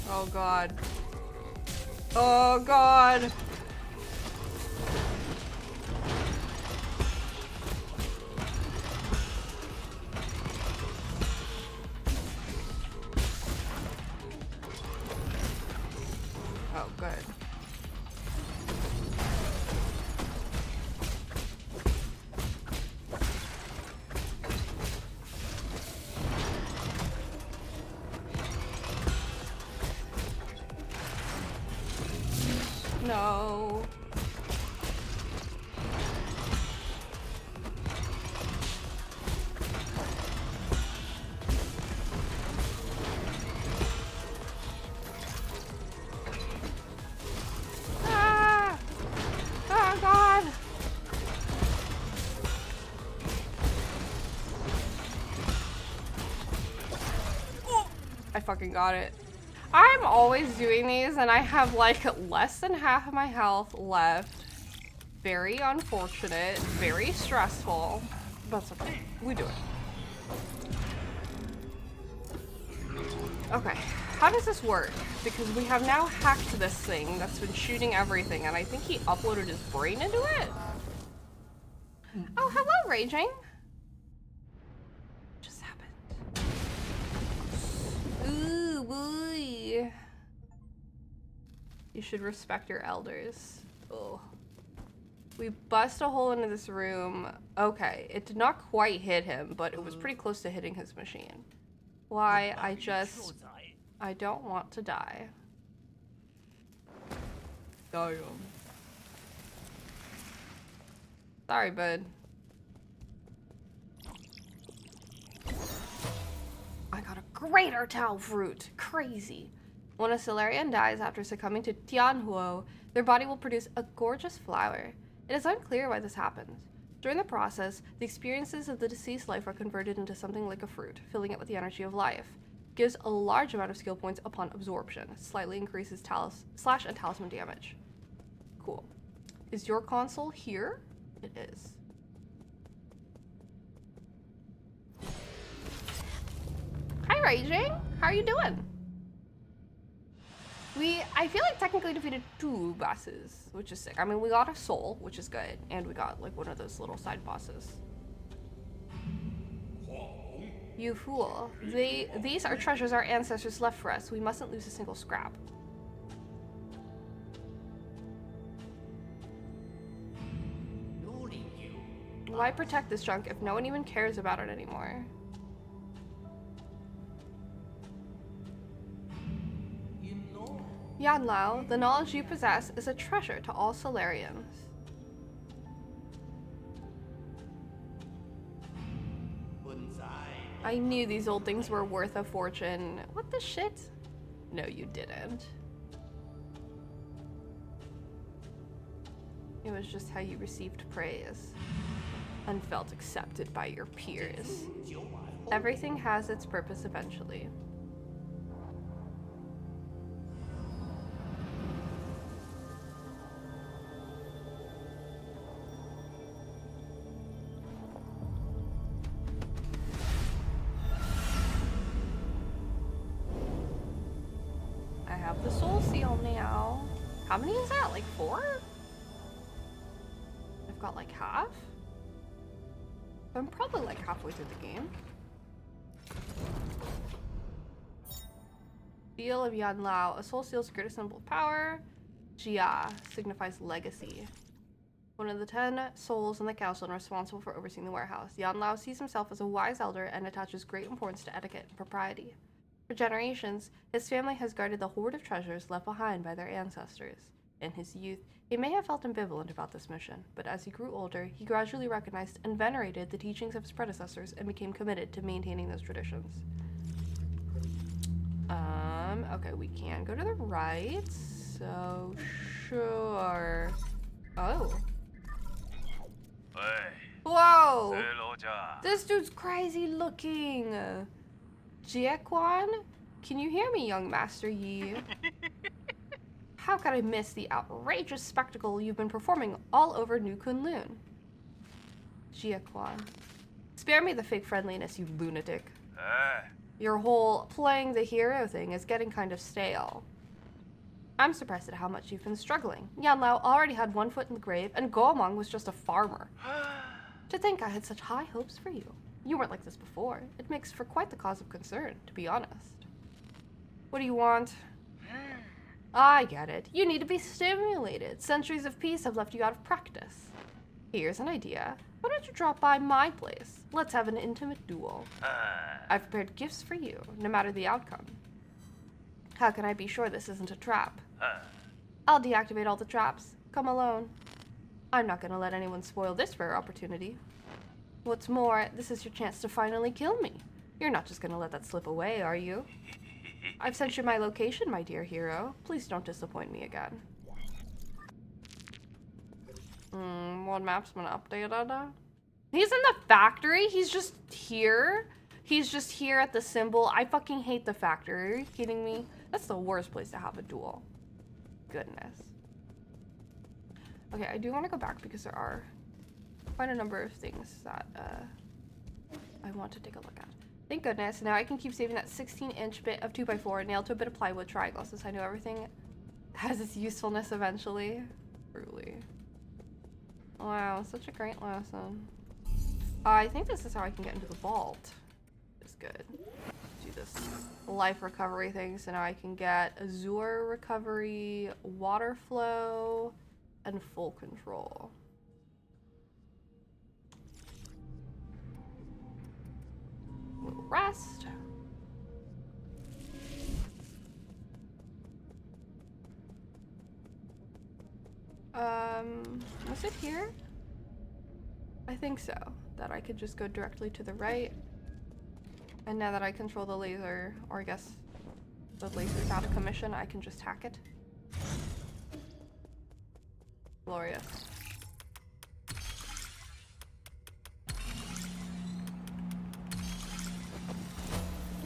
Oh god. Oh god. Oh good. No. Ah! Oh god. I fucking got it. I'm always doing these and I have like less than half of my health left. Very unfortunate, very stressful, but it's okay. We do it. Okay, how does this work? Because we have now hacked this thing that's been shooting everything and I think he uploaded his brain into it. Oh, hello, Raging. Just happened. Ooh, boy. You should respect your elders. Oh. We bust a hole into this room. Okay, it did not quite hit him, but it was pretty close to hitting his machine. Why? I don't want to die. Damn. Sorry, bud. I got a greater towel fruit. Crazy. When a Solarian dies after succumbing to Tianhuo, their body will produce a gorgeous flower. It is unclear why this happens. During the process, the experiences of the deceased life are converted into something like a fruit, filling it with the energy of life. Gives a large amount of skill points upon absorption. Slightly increases slash and talisman damage. Cool. Is your console here? It is. Hi, Raging. How are you doing? I feel like technically defeated 2 bosses, which is sick. I mean, we got a soul, which is good, and we got like one of those little side bosses. You fool. These are treasures our ancestors left for us. We mustn't lose a single scrap. Why protect this junk if no one even cares about it anymore? Yanlao, the knowledge you possess is a treasure to all Solarians. I knew these old things were worth a fortune. What the shit? No, you didn't. It was just how you received praise and felt accepted by your peers. Everything has its purpose eventually. The soul seal now. How many is that? Like 4? I've got like half. I'm probably like halfway through the game. Seal of Yanlao. A soul seal's greatest symbol of power. Jia signifies legacy. One of the 10 souls in the council and responsible for overseeing the warehouse. Yanlao sees himself as a wise elder and attaches great importance to etiquette and propriety. For generations, his family has guarded the hoard of treasures left behind by their ancestors. In his youth, he may have felt ambivalent about this mission, but as he grew older, he gradually recognized and venerated the teachings of his predecessors and became committed to maintaining those traditions. Okay, we can go to the right, so sure. Oh. Whoa! This dude's crazy looking! Jiequan? Can you hear me, young Master Yi? How could I miss the outrageous spectacle you've been performing all over New Kunlun? Jiequan. Spare me the fake friendliness, you lunatic. Your whole playing the hero thing is getting kind of stale. I'm surprised at how much you've been struggling. Yanlao already had 1 foot in the grave, and Goemong was just a farmer. To think I had such high hopes for you. You weren't like this before. It makes for quite the cause of concern, to be honest. What do you want? I get it. You need to be stimulated. Centuries of peace have left you out of practice. Here's an idea. Why don't you drop by my place? Let's have an intimate duel. I've prepared gifts for you, no matter the outcome. How can I be sure this isn't a trap? I'll deactivate all the traps. Come alone. I'm not gonna let anyone spoil this rare opportunity. What's more, this is your chance to finally kill me. You're not just gonna let that slip away, are you? I've sent you my location, my dear hero. Please don't disappoint me again. What map's been updated? He's in the factory? He's just here? He's just here at the symbol? I fucking hate the factory. Are you kidding me? That's the worst place to have a duel. Goodness. Okay, I do want to go back because there are quite a number of things that I want to take a look at. Thank goodness. Now I can keep saving that 16-inch bit of 2x4 nailed to a bit of plywood triangle since I know everything has its usefulness eventually. Truly. Wow, such a great lesson. I think this is how I can get into the vault. It's good. Do this life recovery thing so now I can get Azure recovery, water flow, and full control. Little rest. Was it here? I think so. That I could just go directly to the right. And now that I control the laser, or I guess The laser's out of commission, I can just hack it. Glorious.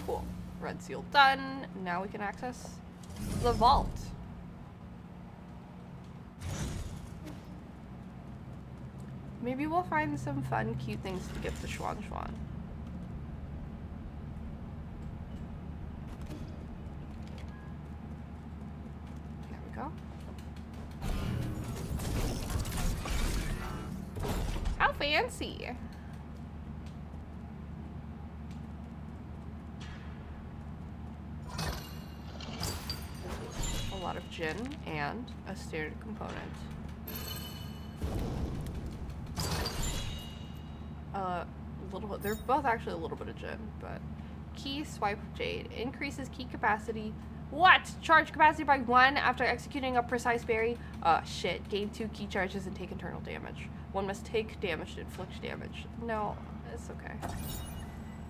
Cool. Red seal done. Now we can access the vault. Maybe we'll find some fun, cute things to give to Schwan Schwan. There we go. How fancy! A lot of gin and a standard component. They're both actually a little bit of gin, but key swipe jade increases key capacity. What? Charge capacity by 1 after executing a precise berry? Shit. Gain 2 key charges and take internal damage. One must take damage to inflict damage. No, it's okay.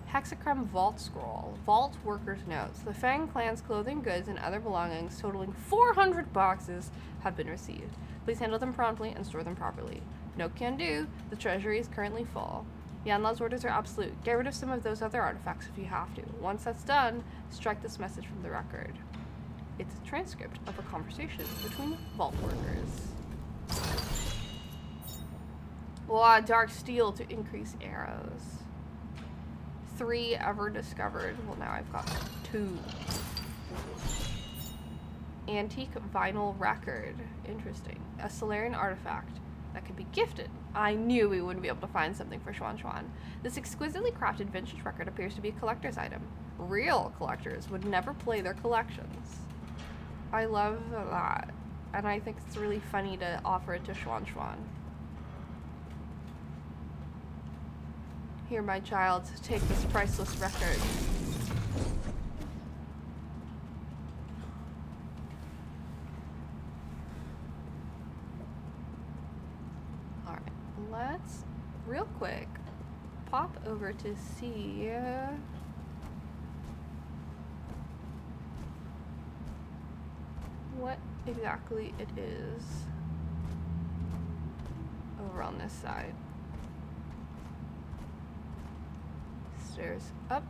Hexachrome Vault Scroll. Vault Workers Notes. The Fang clan's clothing, goods, and other belongings totaling 400 boxes have been received. Please handle them promptly and store them properly. No can do. The treasury is currently full. Yanlao's orders are absolute. Get rid of some of those other artifacts if you have to. Once that's done, strike this message from the record. It's a transcript of a conversation between vault workers. Wow, dark steel to increase arrows. 3 ever discovered. Well, now I've got 2. Antique vinyl record. Interesting. A Solarian artifact that could be gifted. I knew we wouldn't be able to find something for Schwan Schwan. This exquisitely crafted vintage record appears to be a collector's item. Real collectors would never play their collections. I love that. And I think it's really funny to offer it to Schwan Schwan. Here, my child, take this priceless record. Alright, let's, real quick, pop over to see... what exactly it is over on this side. Stairs up.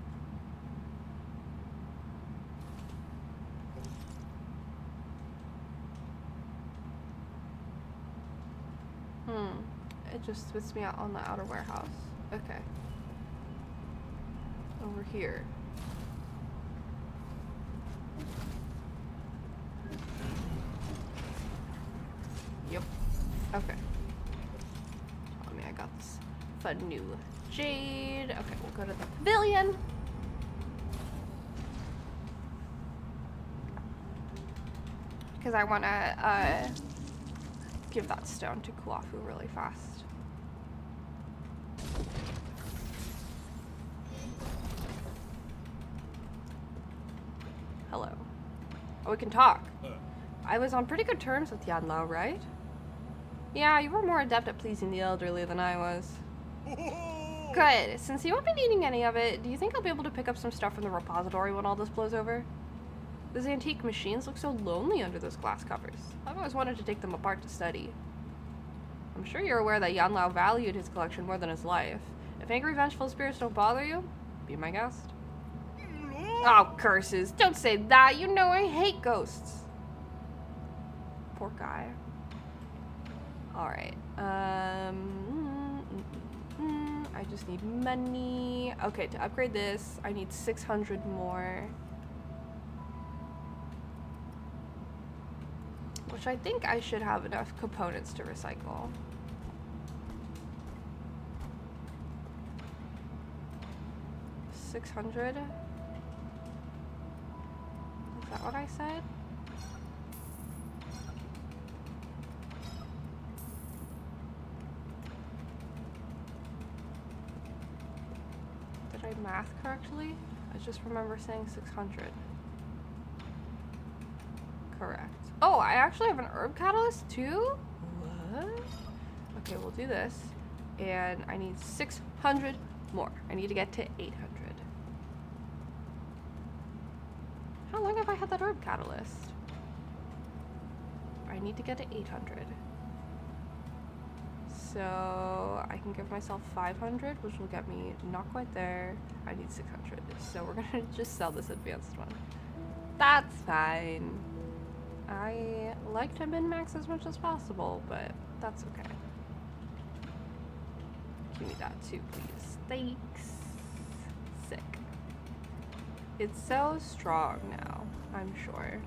It just spits me out on the outer warehouse. Okay. Over here. Yep. Okay. I mean, I got this fun new jade. Okay, we'll go to the pavilion. Because I want to give that stone to Kuafu really fast. Hello. Oh, we can talk. I was on pretty good terms with Yanlao, right? Yeah, you were more adept at pleasing the elderly than I was. Good. Since you won't be needing any of it, do you think I'll be able to pick up some stuff from the repository when all this blows over? Those antique machines look so lonely under those glass covers. I've always wanted to take them apart to study. I'm sure you're aware that Yanlao valued his collection more than his life. If angry, vengeful spirits don't bother you, be my guest. Oh, curses. Don't say that. You know I hate ghosts. Poor guy. Alright. I just need money. Okay, to upgrade this, I need 600 more. Which I think I should have enough components to recycle. $600? Is that what I said? Did I math correctly? I just remember saying 600. Correct. Oh, I actually have an herb catalyst too? What? Okay, we'll do this. And I need 600 more. I need to get to 800. How How long have I had that herb catalyst? I need to get to 800. So I can give myself 500, which will get me not quite there. I need 600. So we're gonna just sell this advanced one. That's fine. I like to min-max as much as possible, but that's okay. Give me that too, please. Thanks. Sick. It's so strong now, I'm sure.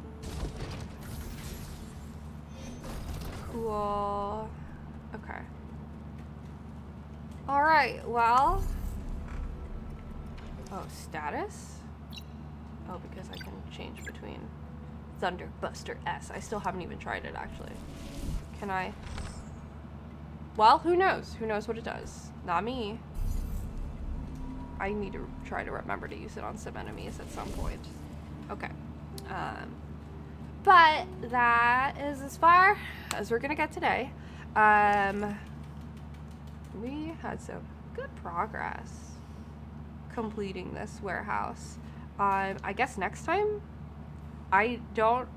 Cool. Okay. Alright, well. Oh, status? Oh, because I can change between Thunderbuster S. I still haven't even tried it, actually. Can I? Well, who knows? Who knows what it does? Not me. I need to try to remember to use it on some enemies at some point. Okay. But that is as far as we're gonna get today. We had some good progress completing this warehouse. I guess next time, I don't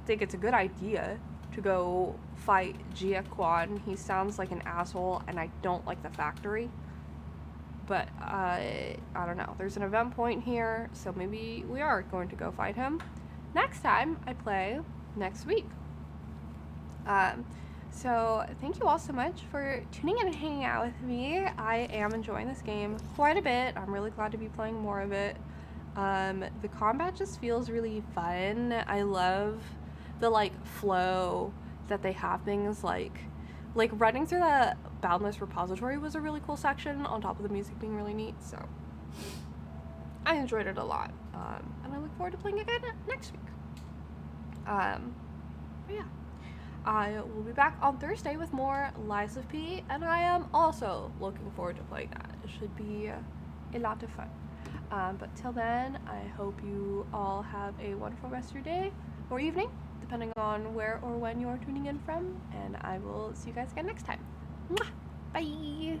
think it's a good idea to go fight Jia Quan. He sounds like an asshole, and I don't like the factory. But, I don't know. There's an event point here, so maybe we are going to go fight him next time I play next week. So thank you all so much for tuning in and hanging out with me. I am enjoying this game quite a bit. I'm really glad to be playing more of it. The combat just feels really fun. I love the like flow that they have things like running through the Boundless Repository was a really cool section on top of the music being really neat. So I enjoyed it a lot. And I look forward to playing again next week. But yeah. I will be back on Thursday with more Lies of P, and I am also looking forward to playing that. It should be a lot of fun. But till then, I hope you all have a wonderful rest of your day or evening, depending on where or when you're tuning in from, and I will see you guys again next time. Mwah! Bye!